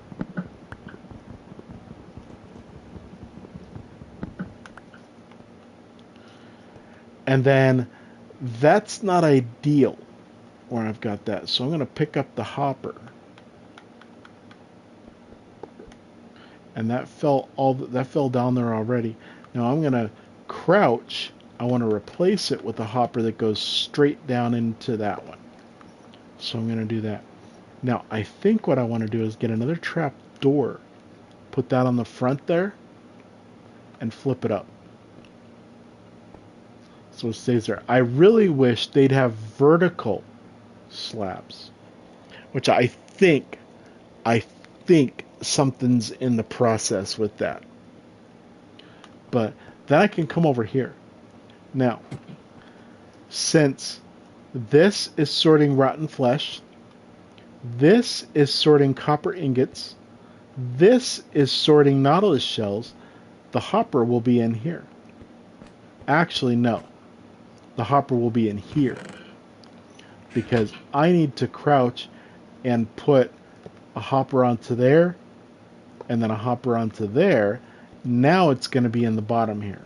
And then that's not ideal where I've got that. So I'm going to pick up the hopper. And that fell down there already. Now I'm going to crouch. I want to replace it with a hopper that goes straight down into that one. So I'm going to do that. Now I think what I want to do is get another trap door, put that on the front there, and flip it up. So it stays there. I really wish they'd have vertical slabs, which I think something's in the process with that. But then I can come over here. Now, since this is sorting rotten flesh, this is sorting copper ingots, this is sorting Nautilus shells, the hopper will be in here. Actually, no. The hopper will be in here. Because I need to crouch and put a hopper onto there, and then a hopper onto there. Now it's going to be in the bottom here.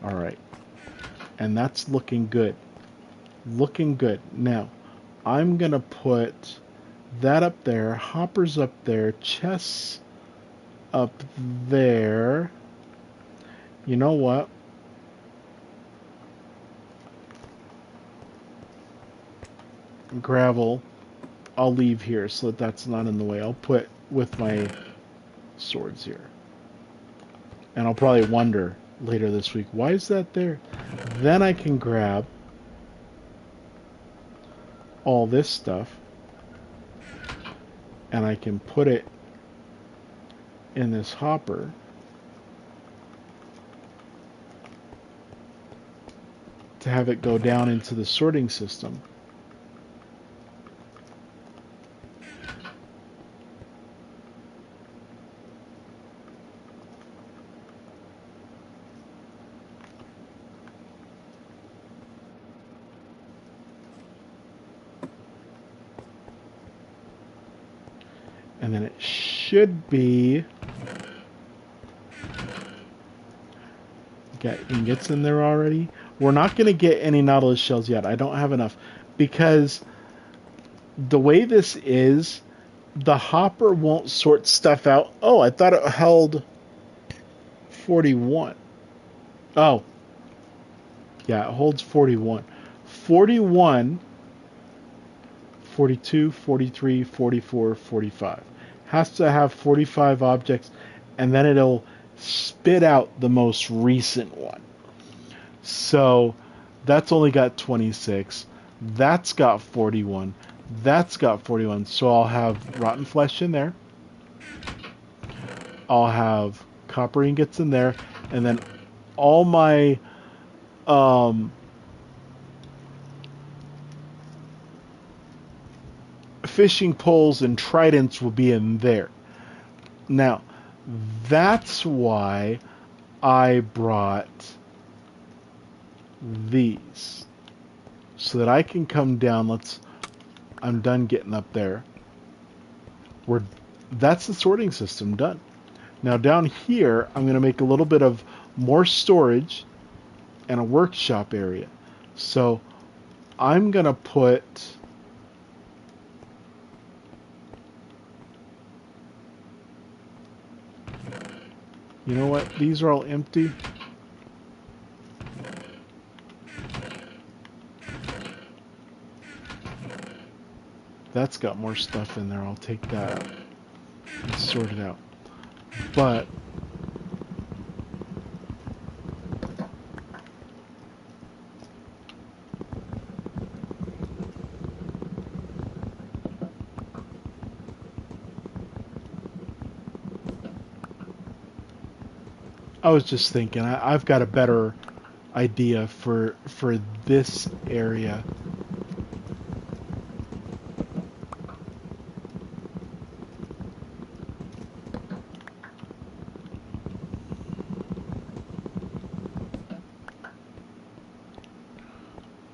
Alright. And that's looking good. Looking good. Now, I'm going to put that up there, hoppers up there, chests up there. You know what? Gravel I'll leave here so that that's not in the way. I'll put with my swords here. And I'll probably wonder later this week, why is that there? Then I can grab all this stuff and I can put it in this hopper. To have it go down into the sorting system. And then it should be... Got ingots in there already. We're not going to get any Nautilus shells yet. I don't have enough. Because the way this is, the hopper won't sort stuff out. Oh, I thought it held 41. Oh. Yeah, it holds 41. 41, 42, 43, 44, 45. Has to have 45 objects, and then it'll spit out the most recent one. So that's only got 26. That's got 41. That's got 41. So I'll have rotten flesh in there. I'll have copper ingots in there, and then all my fishing poles and tridents will be in there. Now, that's why I brought these, so that I can come down. I'm done getting up there. That's the sorting system done. Now down here, I'm going to make a little bit of more storage and a workshop area. So I'm going to put... You know what? These are all empty. That's got more stuff in there. I'll take that and sort it out. But I was just thinking, I've got a better idea for this area.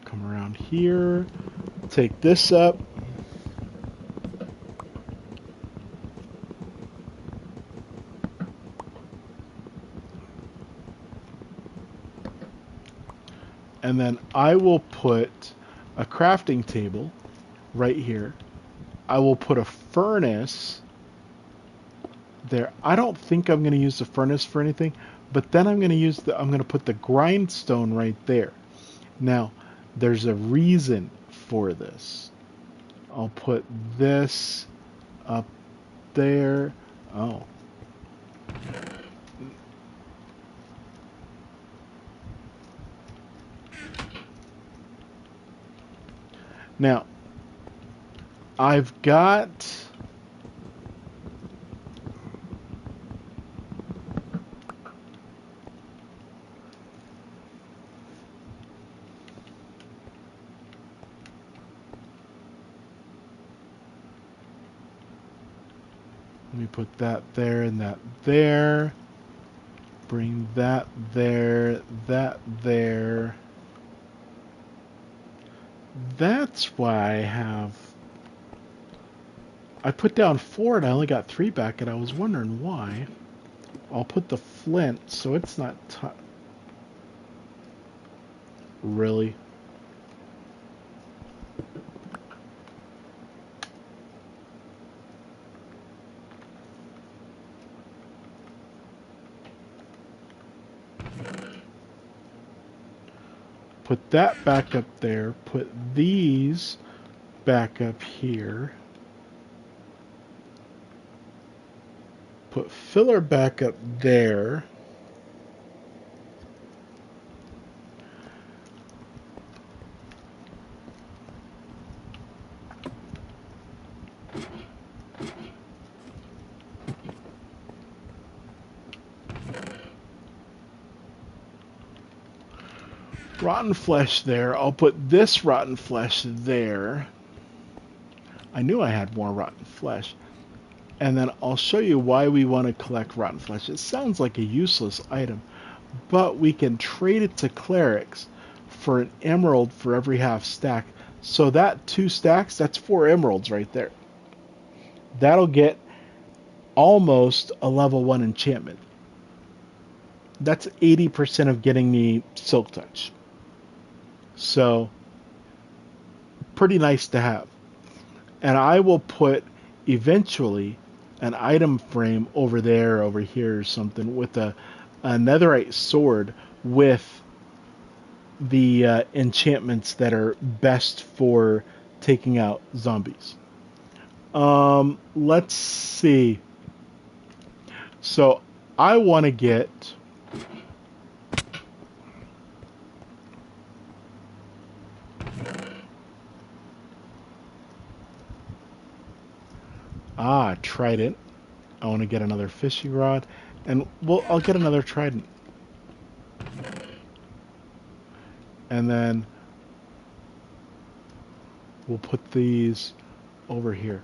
Come around here, take this up. And then I will put a crafting table right here. I will put a furnace there. I don't think I'm going to use the furnace for anything, but then I'm going to put the grindstone right there. Now, there's a reason for this. I'll put this up there. Oh. Now, I've got... Let me put that there and that there. Bring that there, that there. That's why I put down 4 and I only got 3 back, and I was wondering why. I'll put the flint so it's not really. Put that back up there. Put these back up here. Put filler back up there. Rotten flesh there. I'll put this rotten flesh there. I knew I had more rotten flesh. And then I'll show you why we want to collect rotten flesh. It sounds like a useless item, but we can trade it to clerics for an emerald for every half stack. So that 2 stacks, that's 4 emeralds right there. That'll get almost a level 1 enchantment. That's 80% of getting me Silk Touch. So, pretty nice to have. And I will put, eventually, an item frame over there, over here, or something, with a netherite sword with the enchantments that are best for taking out zombies. Let's see. So, I want to get... trident. I want to get another fishing rod, And I'll get another trident. And then we'll put these over here.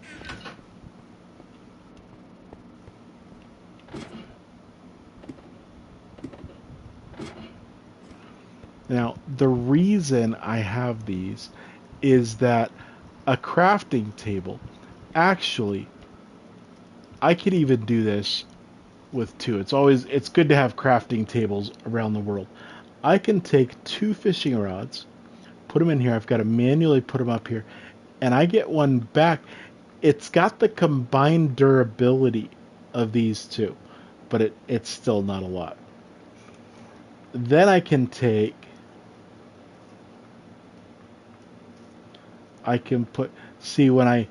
Now, the reason I have these is that a crafting table, actually, I could even do this with two. It's good to have crafting tables around the world. I can take two fishing rods, put them in here. I've got to manually put them up here, and I get one back. It's got the combined durability of these two, but it's still not a lot. Then I can put, see, when I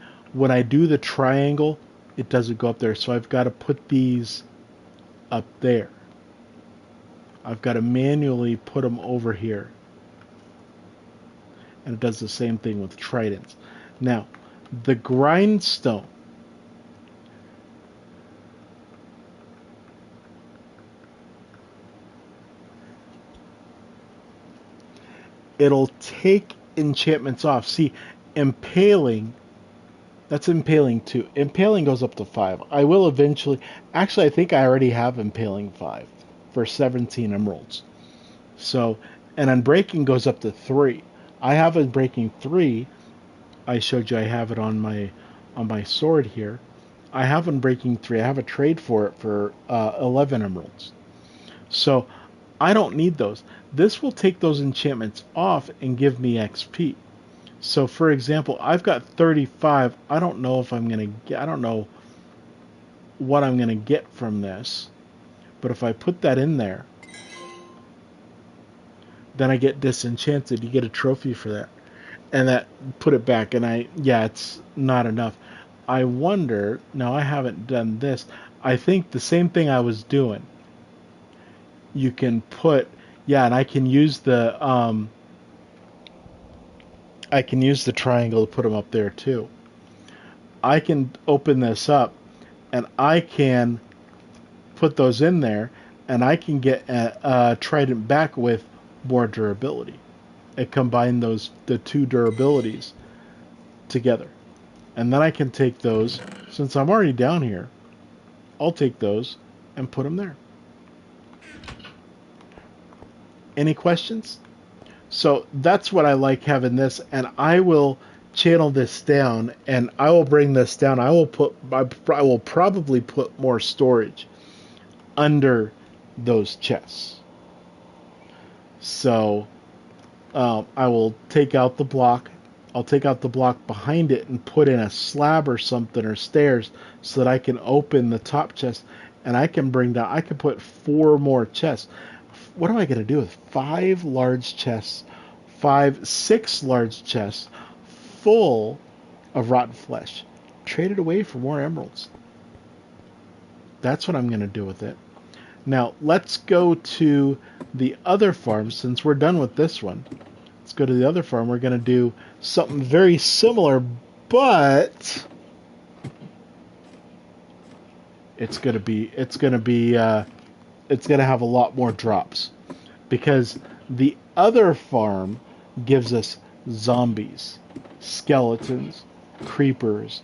do the triangle, it doesn't go up there. So I've got to put these up there. I've got to manually put them over here. And it does the same thing with tridents. Now, the grindstone. It'll take enchantments off. See, impaling, that's impaling 2. Impaling goes up to 5. I will eventually, actually I think I already have impaling 5 for 17 emeralds. So, and unbreaking goes up to 3. I have unbreaking 3. I showed you I have it on my sword here. I have unbreaking 3. I have a trade for it for 11 emeralds. So I don't need those. This will take those enchantments off and give me XP. So for example, I've got 35. I don't know if I'm going to get, I don't know what I'm going to get from this. But if I put that in there, then I get disenchanted. You get a trophy for that. And that, put it back, and it's not enough. I wonder, now I haven't done this. I think the same thing I was doing. You can put, and I can use the triangle to put them up there too. I can open this up and I can put those in there, and I can get a trident back with more durability. And combine the two durabilities together. And then I can take those, since I'm already down here, I'll take those and put them there. Any questions? So that's what I like having this, and I will channel this down, and I will bring this down. I will probably put more storage under those chests. So I will take out the block. I'll take out the block behind it and put in a slab or something, or stairs, so that I can open the top chest, and I can bring down, I can put 4 more chests. What am I going to do with 5 large chests, 6 large chests full of rotten flesh? Trade it away for more emeralds. That's what I'm going to do with it. Now, let's go to the other farm, since we're done with this one. Let's go to the other farm. We're going to do something very similar, but it's going to have a lot more drops, because the other farm gives us zombies, skeletons, creepers,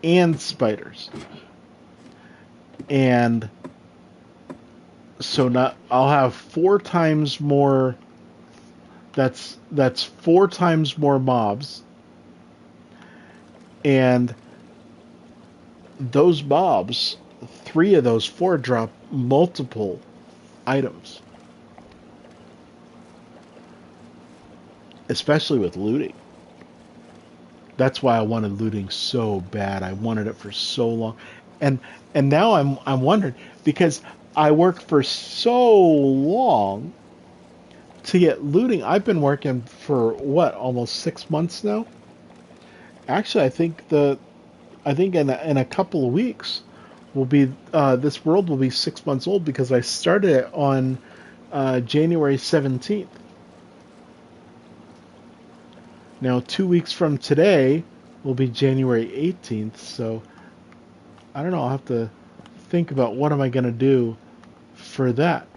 and spiders. And so I'll have 4 times more. That's 4 times more mobs, and those mobs, 3 of those 4 drop multiple items, especially with looting. That's why I wanted looting so bad. I wanted it for so long, and now I'm wondering, because I worked for so long to get looting. I've been working for almost 6 months now. Actually, I think in a couple of weeks will be this world will be 6 months old, because I started it on January 17th. Now 2 weeks from today will be January 18th. So I don't know. I'll have to think about what am I going to do for that.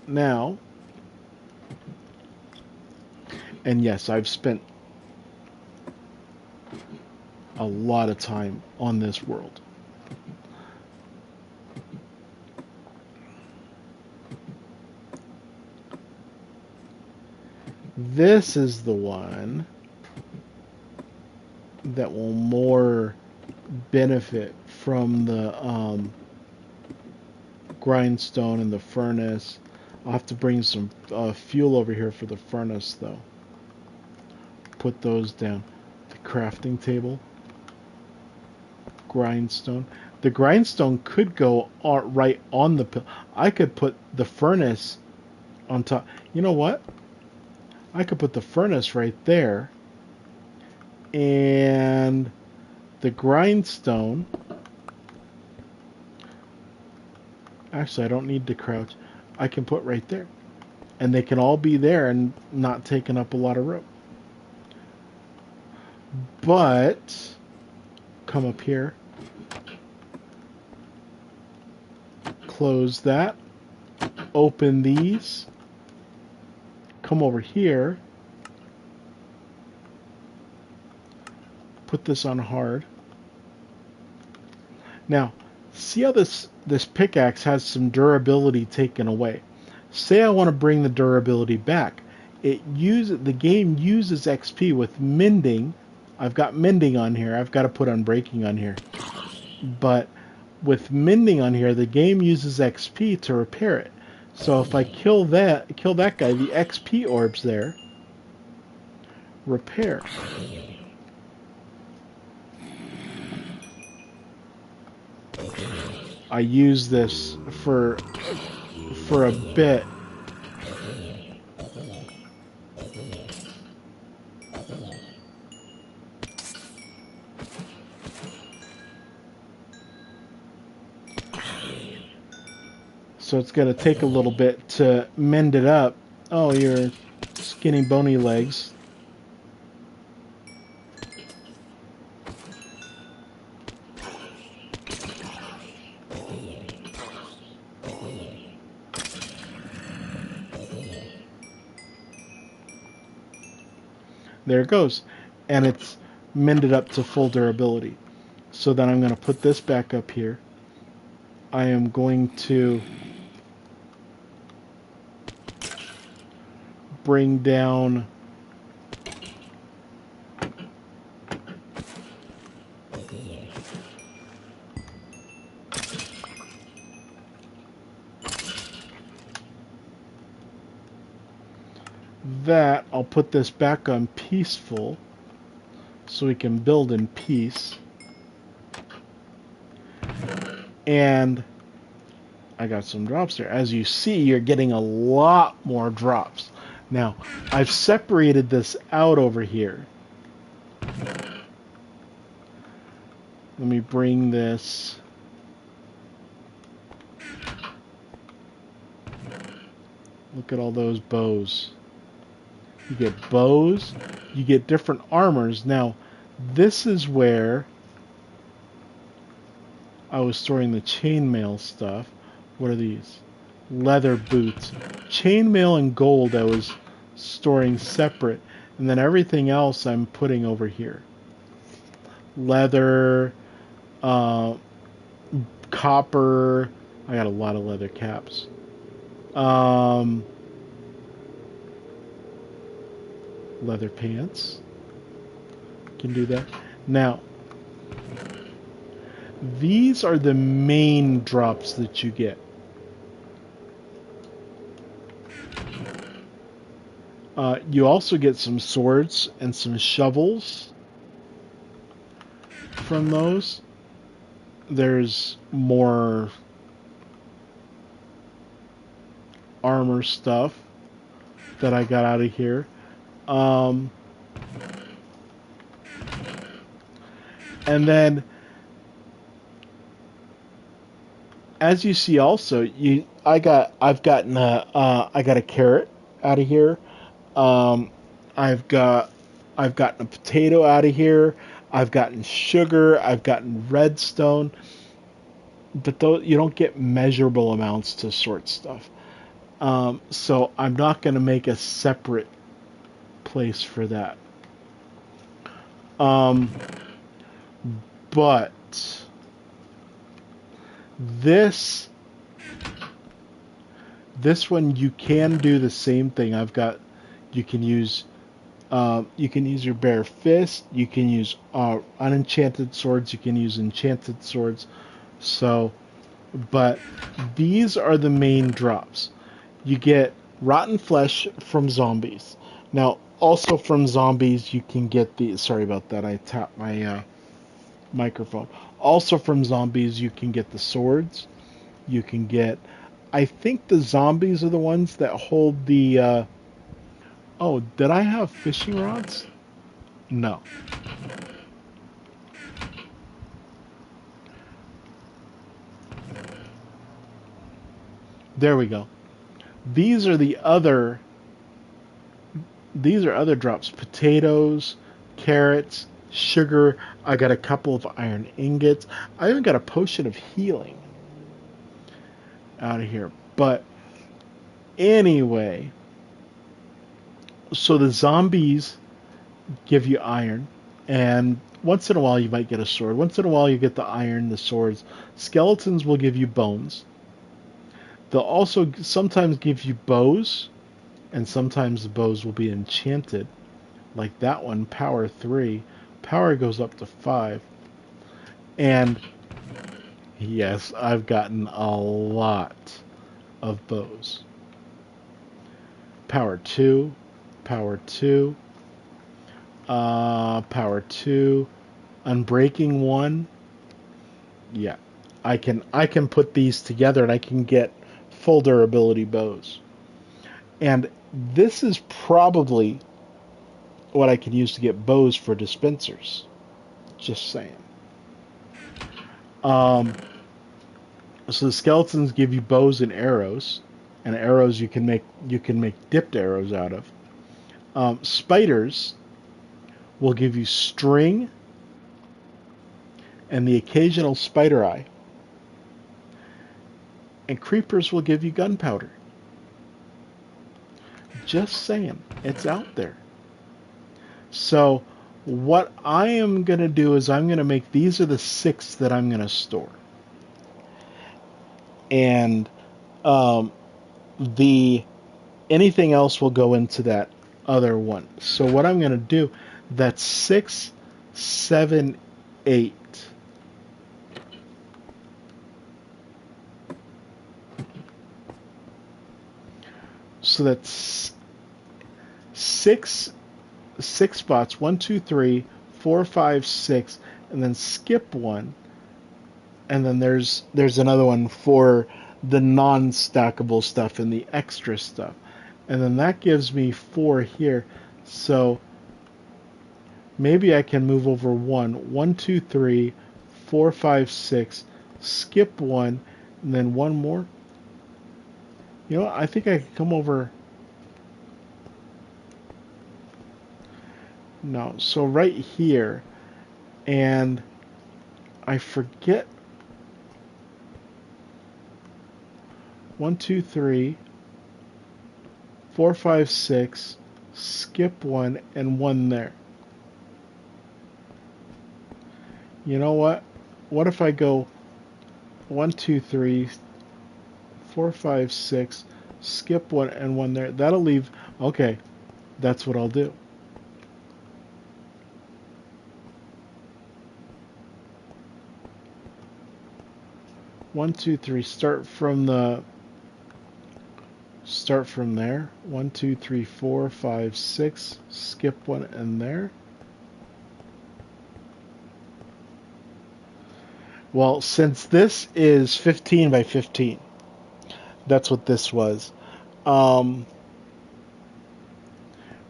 Now, and yes, I've spent a lot of time on this world. This is the one that will more benefit from the grindstone and the furnace. I'll have to bring some fuel over here for the furnace, though. Put those down. The crafting table. Grindstone. The grindstone could go right on the... I could put the furnace on top. You know what? I could put the furnace right there. And the grindstone... Actually, I don't need to crouch. I can put right there. And they can all be there and not taking up a lot of room. But... come up here. Close that. Open these. Come over here. Put this on hard. Now, see how this pickaxe has some durability taken away. Say I want to bring the durability back. The game uses XP with mending. I've got mending on here. I've got to put unbreaking on here. But with mending on here, the game uses XP to repair it. So if I kill that guy, the XP orbs there. Repair. I use this for a bit. So it's going to take a little bit to mend it up. Oh, your skinny bony legs. There it goes. And it's mended up to full durability. So then I'm going to put this back up here. I am going to bring down that. I'll put this back on peaceful so we can build in peace. And I got some drops there. As you see, you're getting a lot more drops. Now, I've separated this out over here. Let me bring this. Look at all those bows. You get bows, you get different armors. Now, this is where I was storing the chainmail stuff. What are these? Leather boots. Chainmail and gold I was storing separate. And then everything else I'm putting over here. Leather, copper. I got a lot of leather caps. Leather pants. Can do that. Now, these are the main drops that you get. You also get some swords and some shovels from those. There's more armor stuff that I got out of here. And then, as you see, also I've gotten a carrot out of here. I've gotten a potato out of here. I've gotten sugar. I've gotten redstone. but though you don't get measurable amounts to sort stuff. So I'm not going to make a separate place for that. Um, but this this one you can do the same thing. You can use your bare fist. You can use unenchanted swords. You can use enchanted swords. So, but these are the main drops. You get rotten flesh from zombies. Now, also from zombies, you can get the. Sorry about that. I tapped my microphone. Also from zombies, you can get the swords. You can get. I think the zombies are the ones that hold the. Oh, did I have fishing rods? No. There we go. These are the other. These are other drops: potatoes, carrots, sugar. I got a couple of iron ingots. I even got a potion of healing out of here. But anyway, so the zombies give you iron, and once in a while you might get a sword. Once in a while you get the iron, the swords. Skeletons will give you bones. They'll also sometimes give you bows, and sometimes the bows will be enchanted. Like that one, power 3. Power goes up to 5. And yes, I've gotten a lot of bows. Power 2, power 2, power 2, unbreaking 1. Yeah. I can put these together and I can get full durability bows. And this is probably what I can use to get bows for dispensers. Just saying. Um, so the skeletons give you bows and arrows you can make dipped arrows out of. Spiders will give you string and the occasional spider eye, and creepers will give you gunpowder. Just saying, it's out there. So what I am gonna do is I'm gonna make these are the 6 that I'm gonna store, and um, the anything else will go into that other one. So what I'm gonna do, that's 6, 7, 8. So that's six spots. 1, 2, 3, 4, 5, 6, and then skip one, and then there's another one for the non-stackable stuff and the extra stuff, and then that gives me 4 here. So maybe I can move over 1, 1, 2, 3, 4, 5, 6, skip one, and then one more. You know what? I think I can come over. No, so right here, and I forget. 1, 2, 3, 4, 5, 6, skip one, and one there. You know what? What if I go 1, 2, 3, 4, 5, 6, skip one, and one there? That'll leave. Okay, that's what I'll do. One, two, three. Start from there. 1, 2, 3, 4, 5, 6. Skip one and there. Well, since this is 15 by 15, that's what this was. Um,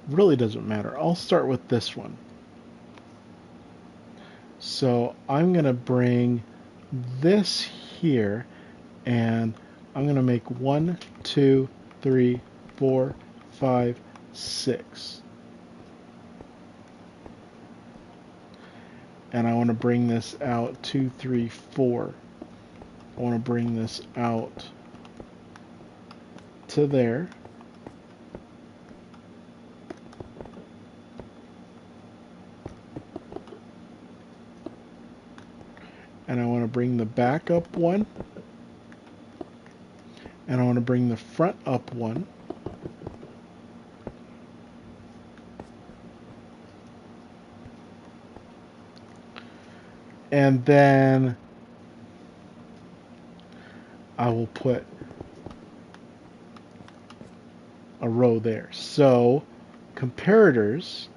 really doesn't matter. I'll start with this one. So I'm going to bring this here, and I'm going to make 1, 2, 3, 4, 5, 6. And I want to bring this out 2, 3, 4. I want to bring this out to there. And I want to bring the back up one. And I want to bring the front up one. And then I will put a row there. So comparators,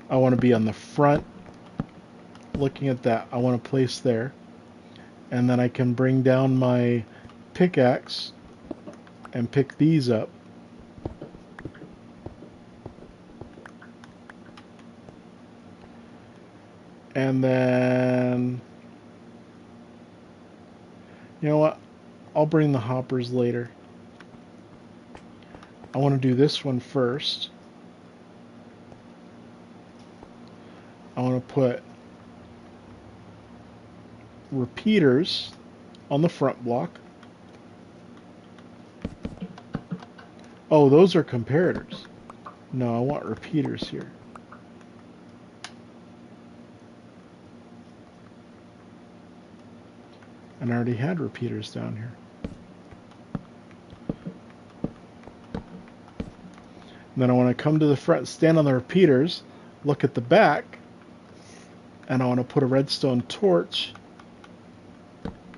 I want to be on the front. Looking at that, I want to place there. And then I can bring down my pickaxe and pick these up. And then, you know what? I'll bring the hoppers later. I want to do this one first. I want to put repeaters on the front block. Oh, those are comparators. No, I want repeaters here. And I already had repeaters down here. And then I want to come to the front, stand on the repeaters, look at the back, and I want to put a redstone torch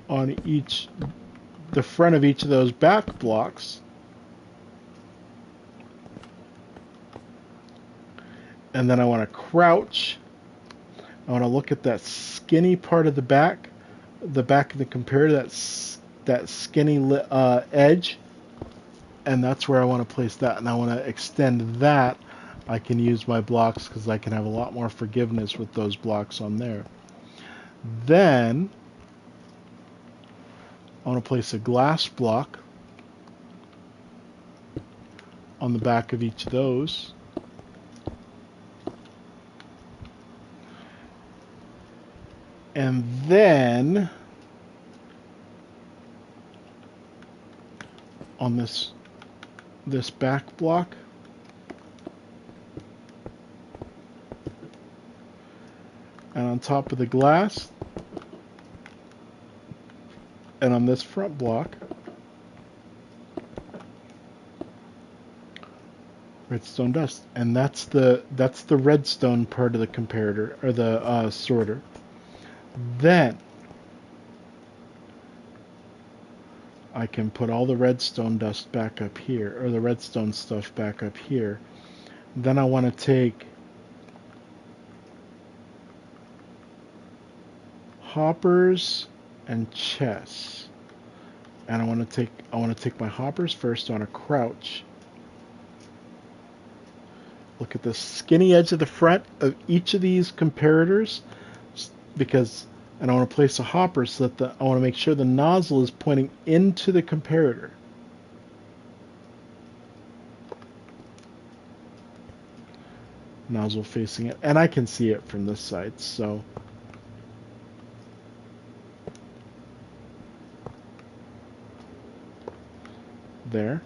on the front of each of those back blocks. And then I want to crouch. I want to look at that skinny part of the back of the comparator, that skinny edge, and that's where I want to place that. And I want to extend that. I can use my blocks because I can have a lot more forgiveness with those blocks on there. Then I want to place a glass block on the back of each of those. And then on this back block, and on top of the glass, and on this front block, redstone dust. And that's the redstone part of the comparator, or the sorter. Then I can put all the redstone dust back up here, or the redstone stuff back up here. Then I want to take hoppers and chests. And I want to take my hoppers first. I want to crouch. Look at the skinny edge of the front of each of these comparators, and I want to place a hopper so that I want to make sure the nozzle is pointing into the comparator. Nozzle facing it, and I can see it from this side, so there.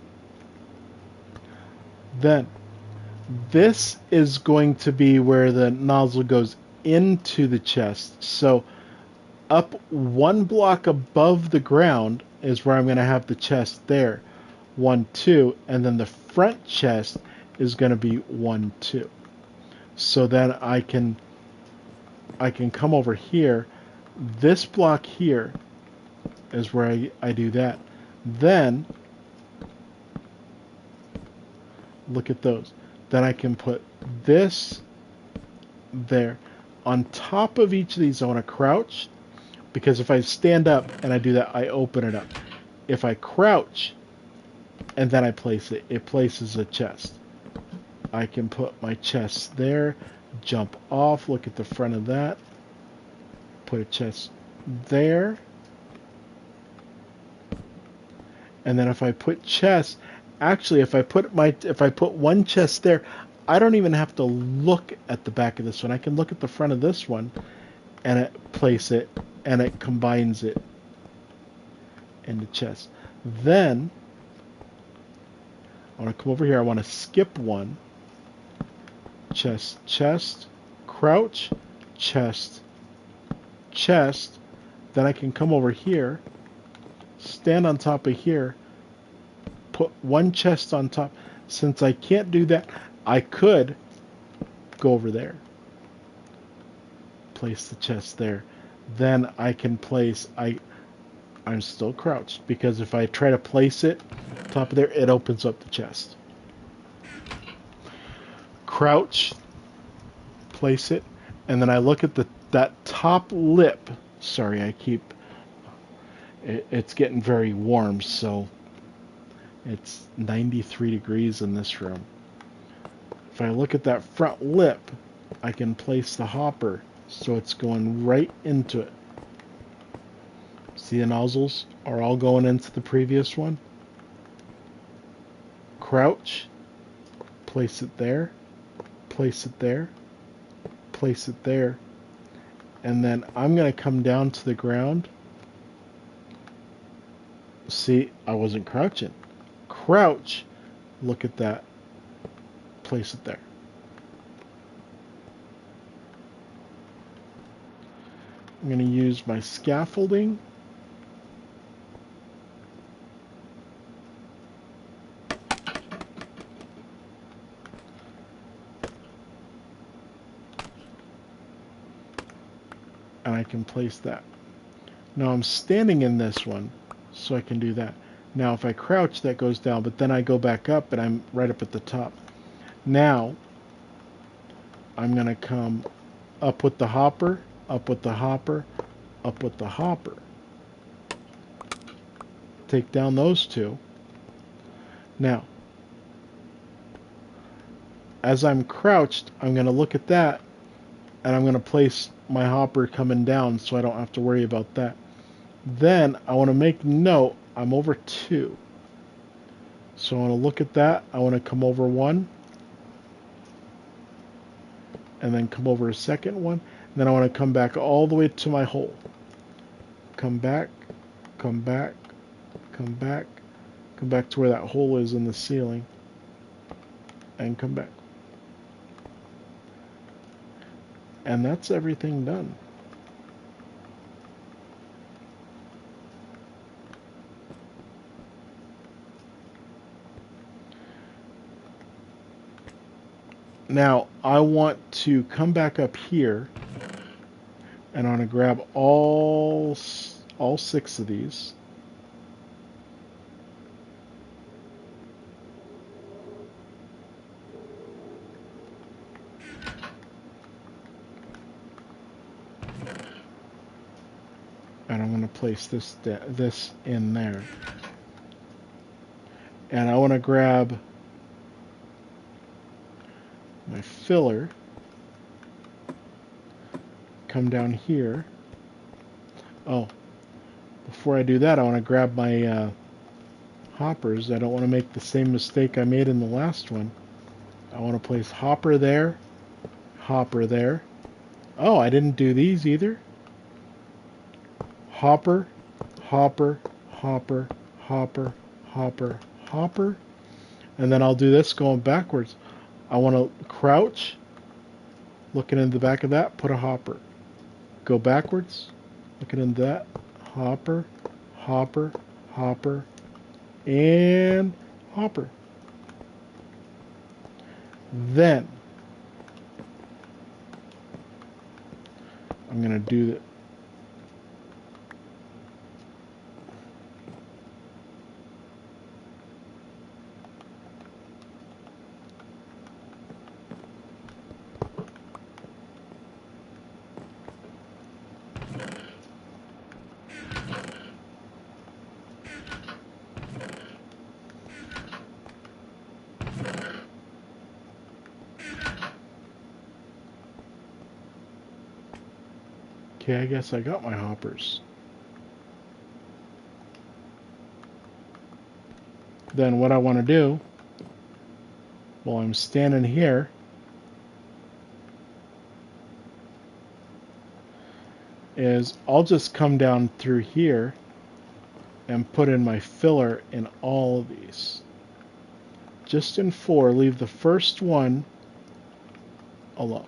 Then this is going to be where the nozzle goes into the chest. So up one block above the ground is where I'm going to have the chest there. 1, 2, and then the front chest is going to be 1, 2. So then I can come over here. This block here is where I do that. Then look at those. Then I can put this there. On top of each of these, I want to crouch, because if I stand up and I do that, I open it up. If I crouch and then I place it, it places a chest. I can put my chest there, jump off, look at the front of that, put a chest there. And then if I put chests, actually if I put one chest there, I don't even have to look at the back of this one. I can look at the front of this one and place it, and it combines it into chest. Then I want to come over here. I want to skip one. Chest, chest, crouch, chest, chest. Then I can come over here, stand on top of here, put one chest on top. Since I can't do that, I could go over there, place the chest there. Then I can place, I'm still crouched, because if I try to place it top of there, it opens up the chest. Crouch, place it, and then I look at that top lip. Sorry, it's getting very warm, so it's 93 degrees in this room. If I look at that front lip, I can place the hopper so it's going right into it. See, the nozzles are all going into the previous one. Crouch, place it there, place it there, place it there, and then I'm going to come down to the ground. See, I wasn't crouching. Crouch, look at that, place it there. I'm going to use my scaffolding. And I can place that. Now I'm standing in this one, so I can do that. Now if I crouch, that goes down, but then I go back up and I'm right up at the top. Now I'm going to come up with the hopper, up with the hopper, up with the hopper. Take down those two. Now, as I'm crouched, I'm going to look at that, and I'm going to place my hopper coming down so I don't have to worry about that. Then I want to make note, I'm over 2. So I want to look at that. I want to come over 1. And then come over a second one. And then I want to come back all the way to my hole. Come back, come back, come back, come back to where that hole is in the ceiling. And come back. And that's everything done. Now, I want to come back up here, and I want to grab all 6 of these. And I'm going to place this in there. And I want to grab my filler, come down here. Oh, before I do that, I want to grab my hoppers. I don't want to make the same mistake I made in the last one. I want to place hopper there, hopper there. Oh, I didn't do these either. Hopper, hopper, hopper, hopper, hopper, hopper. And then I'll do this going backwards. I want to crouch, looking in the back of that, put a hopper. Go backwards, looking in that, hopper, hopper, hopper, and hopper. Then I'm going to do that. Okay, I guess I got my hoppers. Then what I want to do, while I'm standing here, is I'll just come down through here and put in my filler in all of these. Just in 4, leave the first one alone.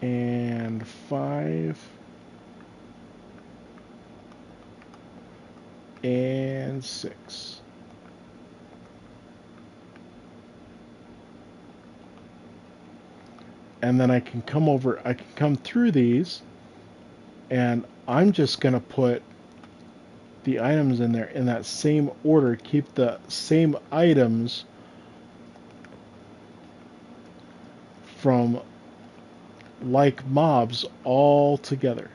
And 5 and 6. And then I can come through these, and I'm just going to put the items in there in that same order. Keep the same items from like mobs all together.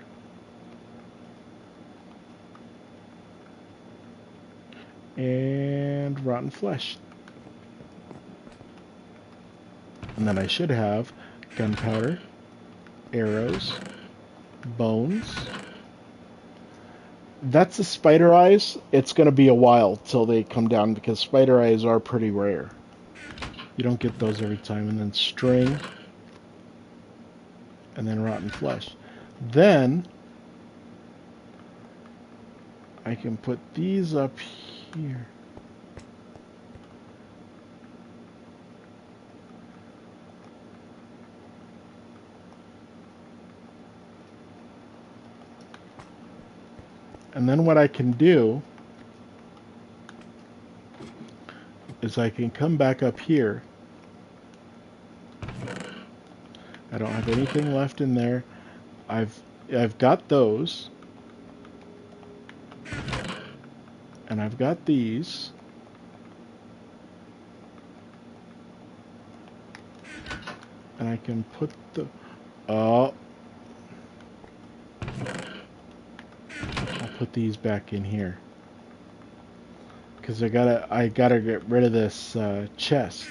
And rotten flesh. And then I should have gunpowder, arrows, bones. That's the spider eyes. It's going to be a while till they come down because spider eyes are pretty rare. You don't get those every time. And then string. And then rotten flesh. Then I can put these up here. And then what I can do is I can come back up here. I don't have anything left in there. I've got those. And I've got these. And I can put the I'll put these back in here. Because I gotta get rid of this chest.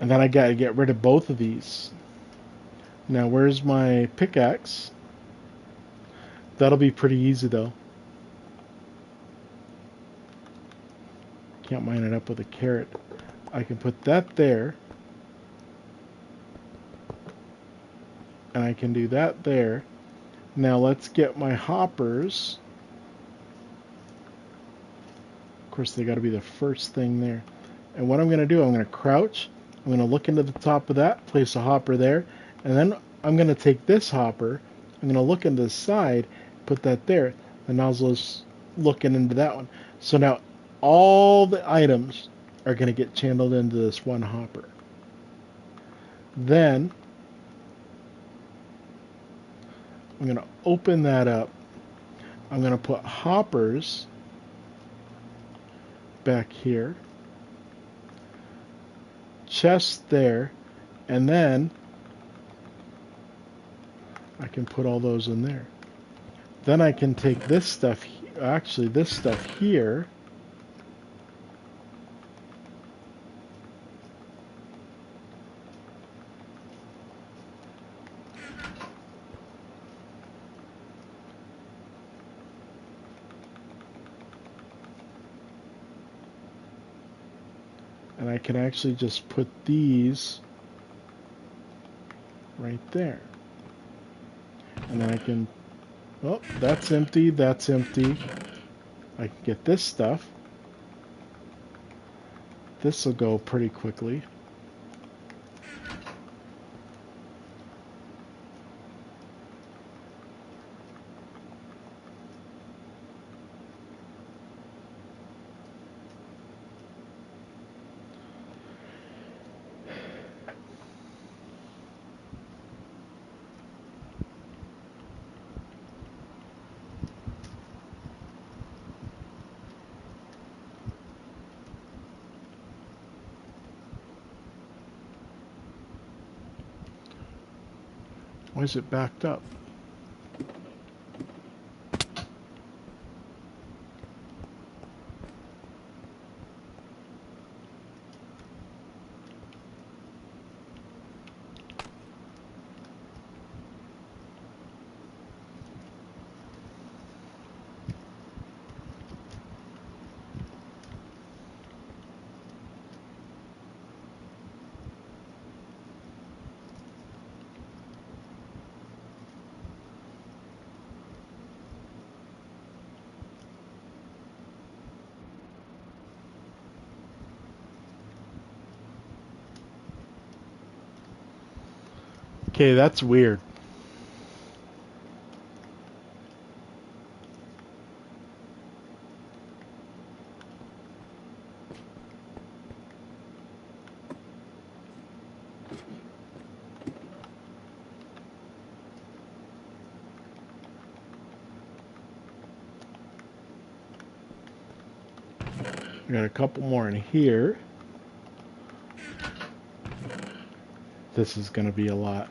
And then I gotta get rid of both of these. Now where's my pickaxe? That'll be pretty easy though. Can't mine it up with a carrot. I can put that there. And I can do that there. Now let's get my hoppers. Of course, they got to be the first thing there. And what I'm going to do, I'm going to crouch. I'm going to look into the top of that, place a hopper there. And then I'm going to take this hopper. I'm going to look into the side, put that there. The nozzle is looking into that one. So now all the items are going to get channeled into this one hopper. Then I'm going to open that up. I'm going to put hoppers back here, chest there, and then I can put all those in there. Then I can take this stuff, actually this stuff here, and I can actually just put these right there. And then I can, oh, that's empty, that's empty. I can get this stuff. This will go pretty quickly. Why is it backed up? Okay, that's weird. I got a couple more in here. This is going to be a lot.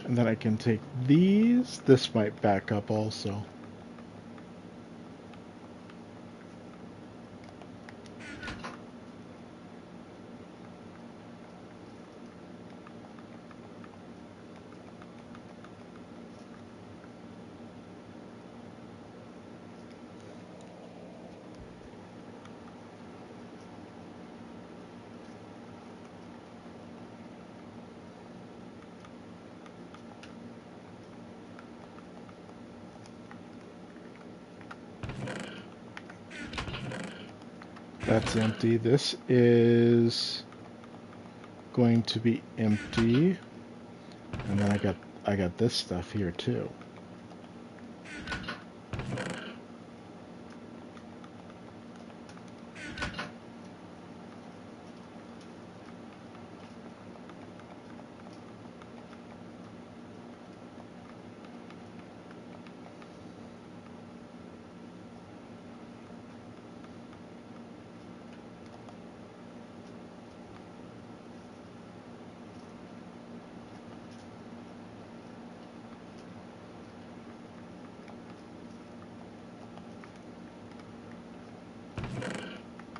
And then I can take these. This might back up also. That's empty. This is going to be empty. And then I got this stuff here too.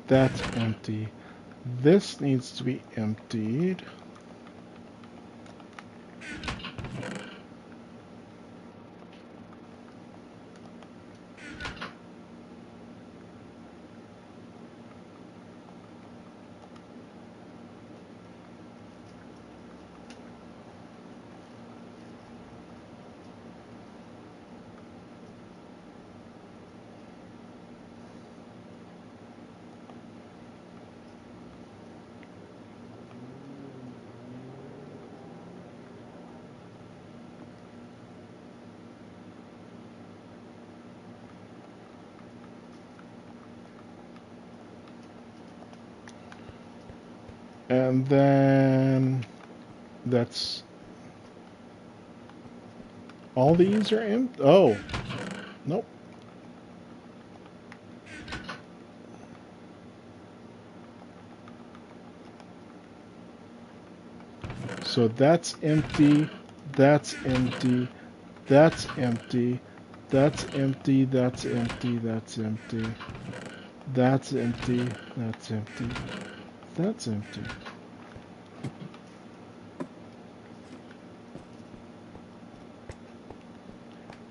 That's empty. This needs to be emptied. And then that's all these are empty. Oh, nope. So that's empty. That's empty. That's empty. That's empty. That's empty. That's empty. That's empty. That's empty. That's empty.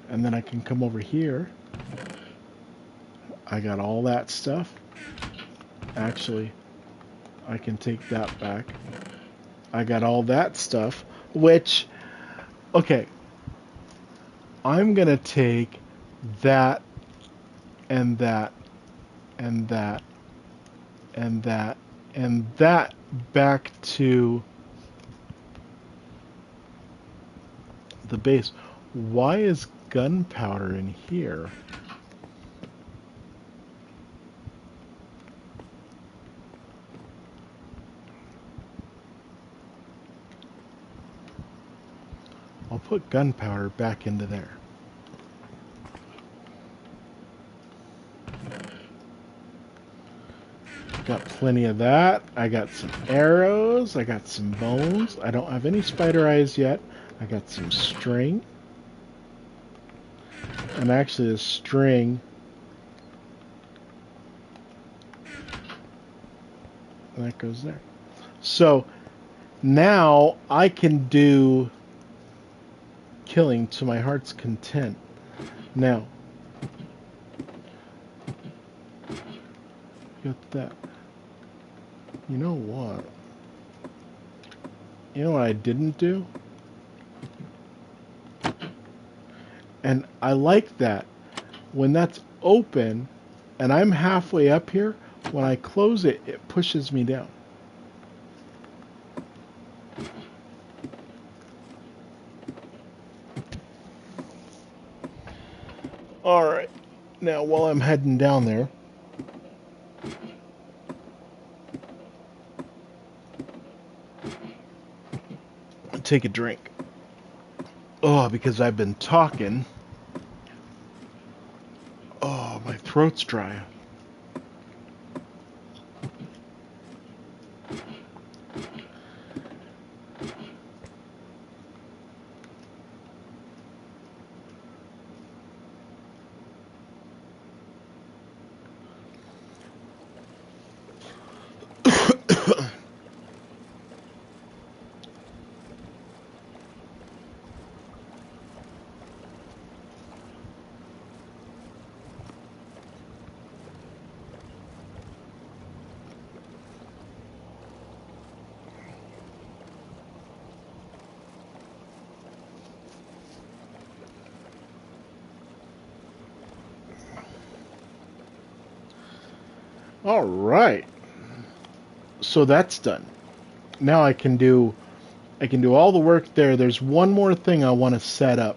And then I can come over here. I got all that stuff. Actually, I can take that back. I got all that stuff, which, okay, I'm going to take that and that and that and that and that back to the base. Why is gunpowder in here? I'll put gunpowder back into there. Got plenty of that. I got some arrows. I got some bones. I don't have any spider eyes yet. I got some string. And actually the string, that goes there. So now I can do killing to my heart's content. Now, got that. You know what? You know what I didn't do? And I like that. When that's open and I'm halfway up here, when I close it, it pushes me down. Alright, now while I'm heading down there, I'll take a drink. Oh, because I've been talking. Oh, my throat's dry. All right. So that's done. Now I can do all the work there. There's one more thing I want to set up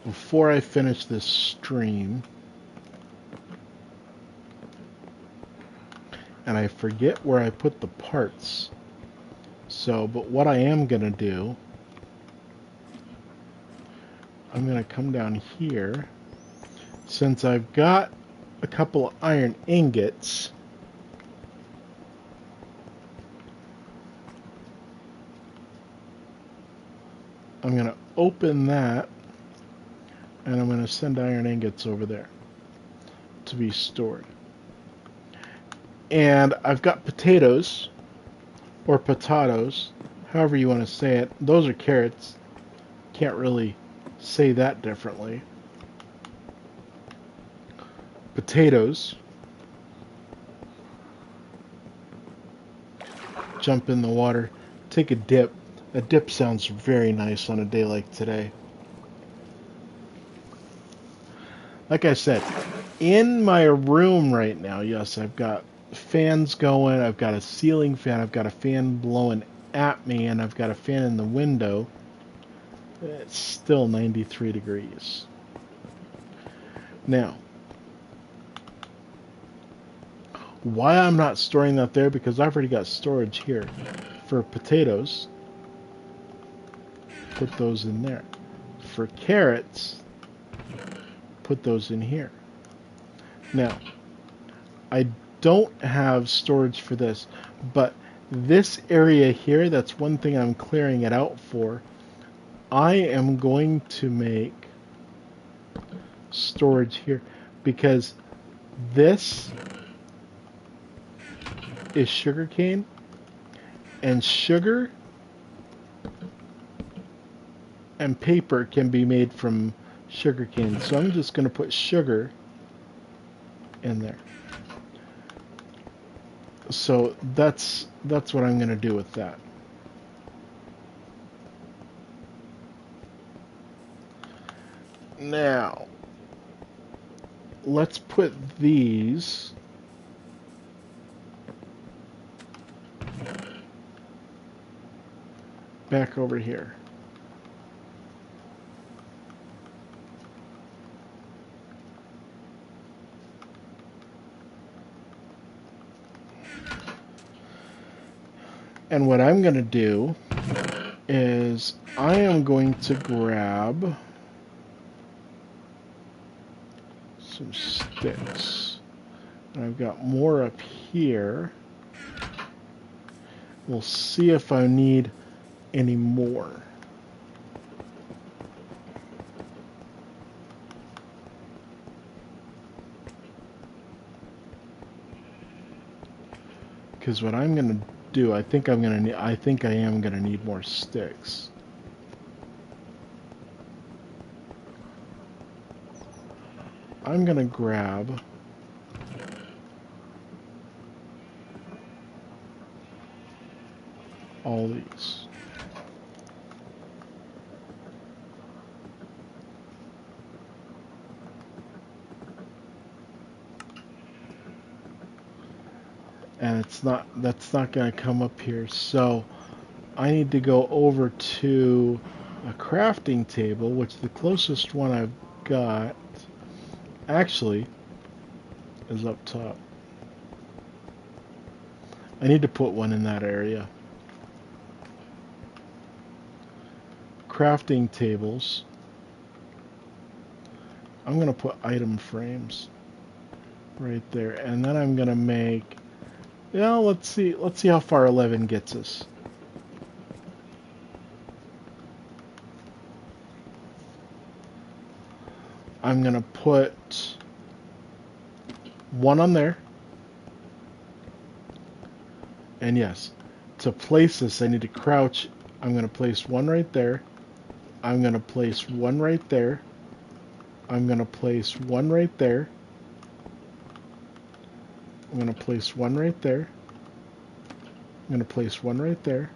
before I finish this stream. And I forget where I put the parts. So, but what I am going to do, I'm going to come down here. Since I've got a couple of iron ingots, I'm going to open that, and I'm going to send iron ingots over there to be stored. And I've got potatoes, or potatoes, however you want to say it. Those are carrots. Can't really say that differently. Potatoes. Jump in the water. Take a dip. A dip sounds very nice on a day like today. Like I said, in my room right now, yes, I've got fans going. I've got a ceiling fan. I've got a fan blowing at me, and I've got a fan in the window. It's still 93 degrees. Now, why I'm not storing that there, because I've already got storage here for potatoes. Put those in there. For carrots, put those in here. Now, I don't have storage for this, but this area here, that's one thing I'm clearing it out for. I am going to make storage here, because this is sugarcane, and sugar and paper can be made from sugarcane. So I'm just going to put sugar in there. So that's what I'm going to do with that. Now, let's put these back over here. And what I'm going to do is I am going to grab some sticks. And I've got more up here. We'll see if I need any more. Because what I'm gonna do, I think I am gonna need more sticks. I'm gonna grab all these. And that's not gonna come up here. So I need to go over to a crafting table, which the closest one I've got actually is up top. I need to put one in that area. Crafting tables. I'm going to put item frames right there. And then I'm going to make, let's see how far 11 gets us. I'm going to put one on there. And yes, to place this, I need to crouch. I'm going to place one right there. I'm going to place one right there. I'm going to place one right there. I'm going to place one right there. I'm going to place one right there.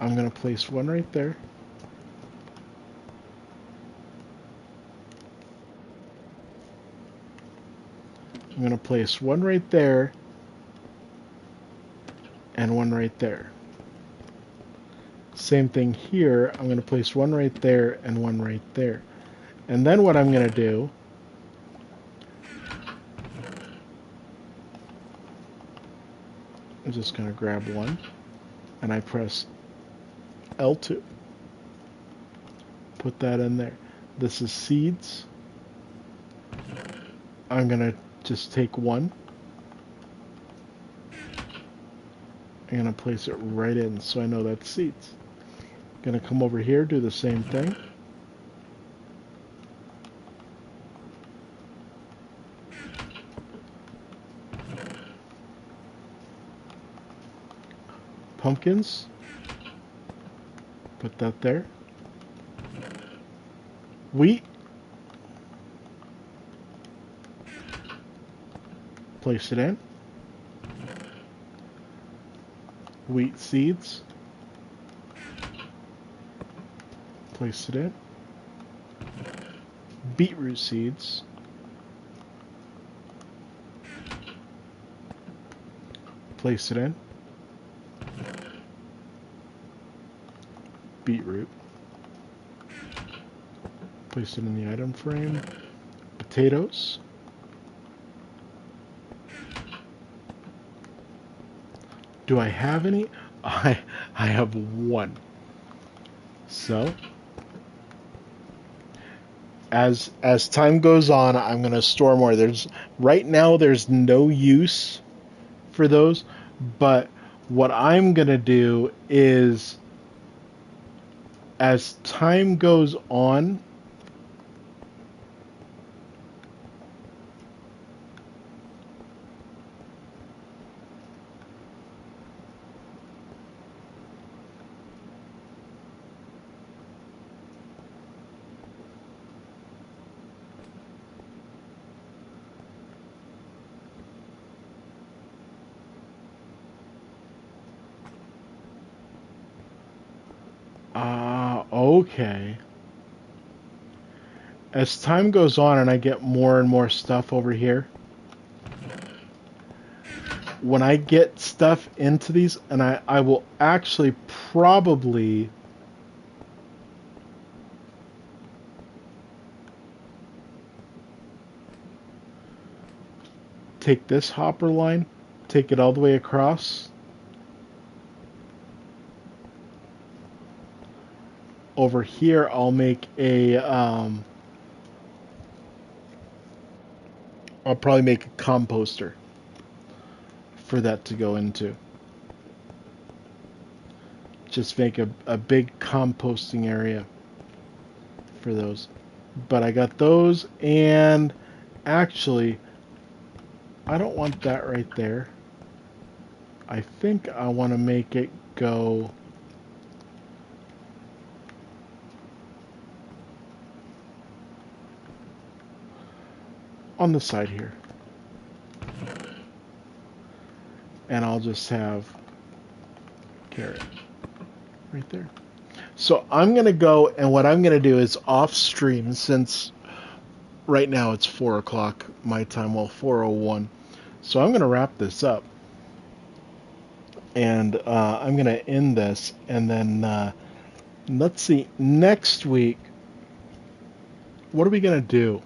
I'm going to place one right there. I'm going to place one right there and one right there. Same thing here. I'm going to place one right there and one right there. And then what I'm going to do, I'm just going to grab one and I press L2. Put that in there. This is seeds. I'm going to just take one. I'm going to place it right in so I know that's seeds. Going to come over here, do the same thing. Pumpkins. Put that there. Wheat. Place it in. Wheat seeds. Place it in. Beetroot seeds. Place it in. Beetroot. Place it in the item frame. Potatoes. Do I have any? I have one. So as time goes on, I'm going to store more. Right now there's no use for those, but what I'm going to do is as time goes on, okay. As time goes on and I get more and more stuff over here, when I get stuff into these, and I will actually probably take this hopper line, take it all the way across. Over here, I'll make a I'll probably make a composter for that to go into. Just make a big composting area for those. But I got those, and actually, I don't want that right there. I think I want to make it go on the side here. And I'll just have carrot right there. So I'm going to go, and what I'm going to do is off stream, since right now it's 4 o'clock my time, well, 4:01. So I'm going to wrap this up. And I'm going to end this, and then let's see, next week, what are we going to do?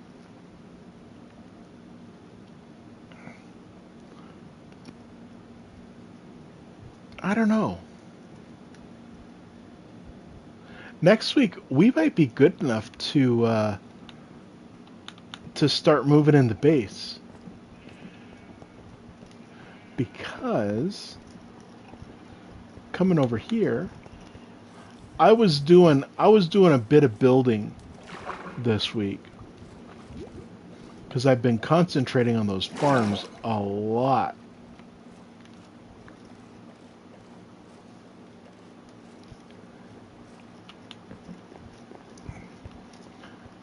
I don't know. Next week, we might be good enough to start moving in the base. Because coming over here, I was doing a bit of building this week because I've been concentrating on those farms a lot.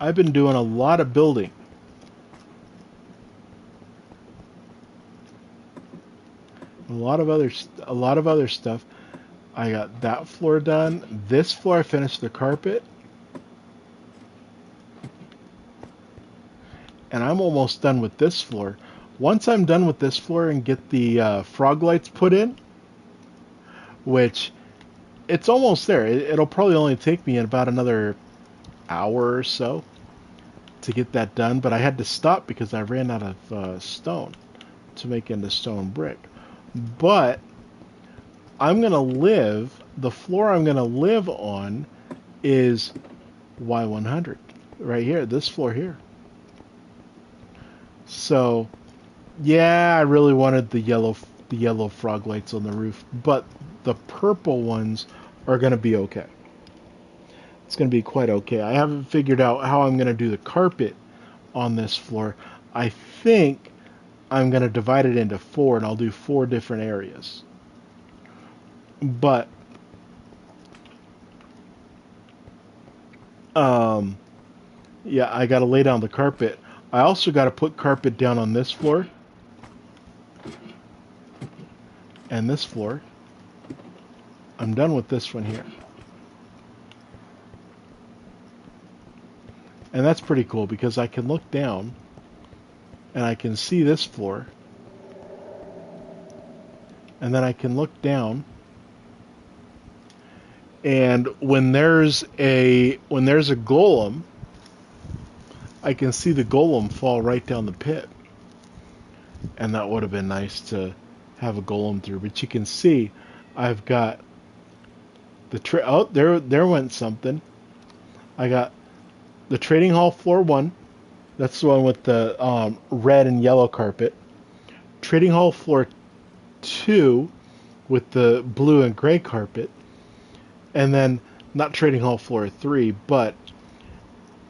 I've been doing a lot of building. A lot of other stuff. I got that floor done. This floor I finished the carpet. And I'm almost done with this floor. Once I'm done with this floor and get the frog lights put in, which it's almost there. It'll probably only take me about another hour or so to get that done, but I had to stop because I ran out of stone to make into stone brick. But the floor I'm going to live on is Y100 right here, this floor here. So, yeah, I really wanted the yellow frog lights on the roof, but the purple ones are going to be okay. It's going to be quite okay. I haven't figured out how I'm going to do the carpet on this floor. I think I'm going to divide it into 4, and I'll do 4 different areas. But yeah, I got to lay down the carpet. I also got to put carpet down on this floor and this floor. I'm done with this one here. And that's pretty cool because I can look down and I can see this floor. And then I can look down, and when there's a golem, I can see the golem fall right down the pit. And that would have been nice to have a golem through. But you can see I've got the oh, there went something. I got the trading hall floor 1. That's the one with the red and yellow carpet. Trading hall floor 2 with the blue and gray carpet. And then not trading hall floor 3, but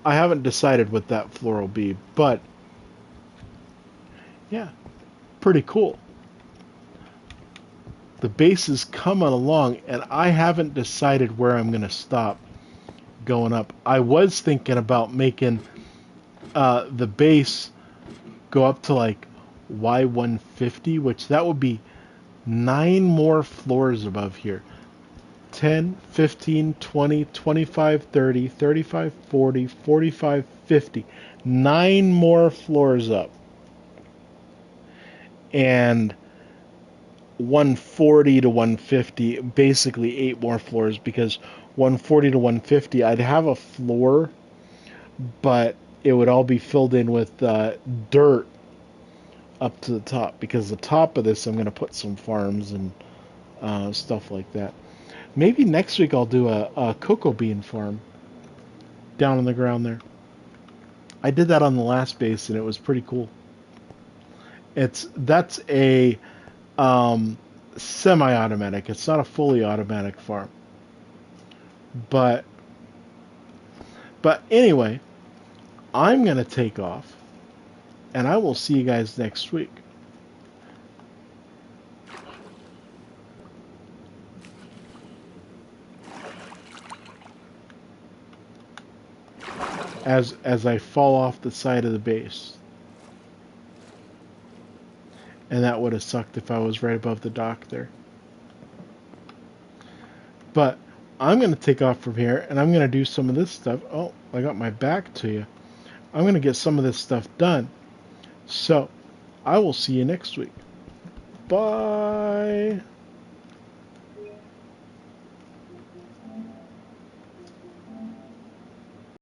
I haven't decided what that floor will be. But yeah, pretty cool. The base is coming along, and I haven't decided where I'm going to stop going up. I was thinking about making the base go up to like Y150, which that would be 9 more floors above here. 10, 15, 20, 25, 30, 35, 40, 45, 50. 9 more floors up. And 140 to 150, basically 8 more floors, because 140 to 150, I'd have a floor, but it would all be filled in with dirt up to the top, because the top of this I'm going to put some farms and stuff like that. Maybe next week I'll do a cocoa bean farm down on the ground there. I did that on the last base and it was pretty cool. That's a um, semi-automatic. It's not a fully automatic farm. But anyway, I'm gonna take off, and I will see you guys next week. As I fall off the side of the base. And that would have sucked if I was right above the dock there. But I'm going to take off from here, and I'm going to do some of this stuff. Oh, I got my back to you. I'm going to get some of this stuff done. So, I will see you next week. Bye.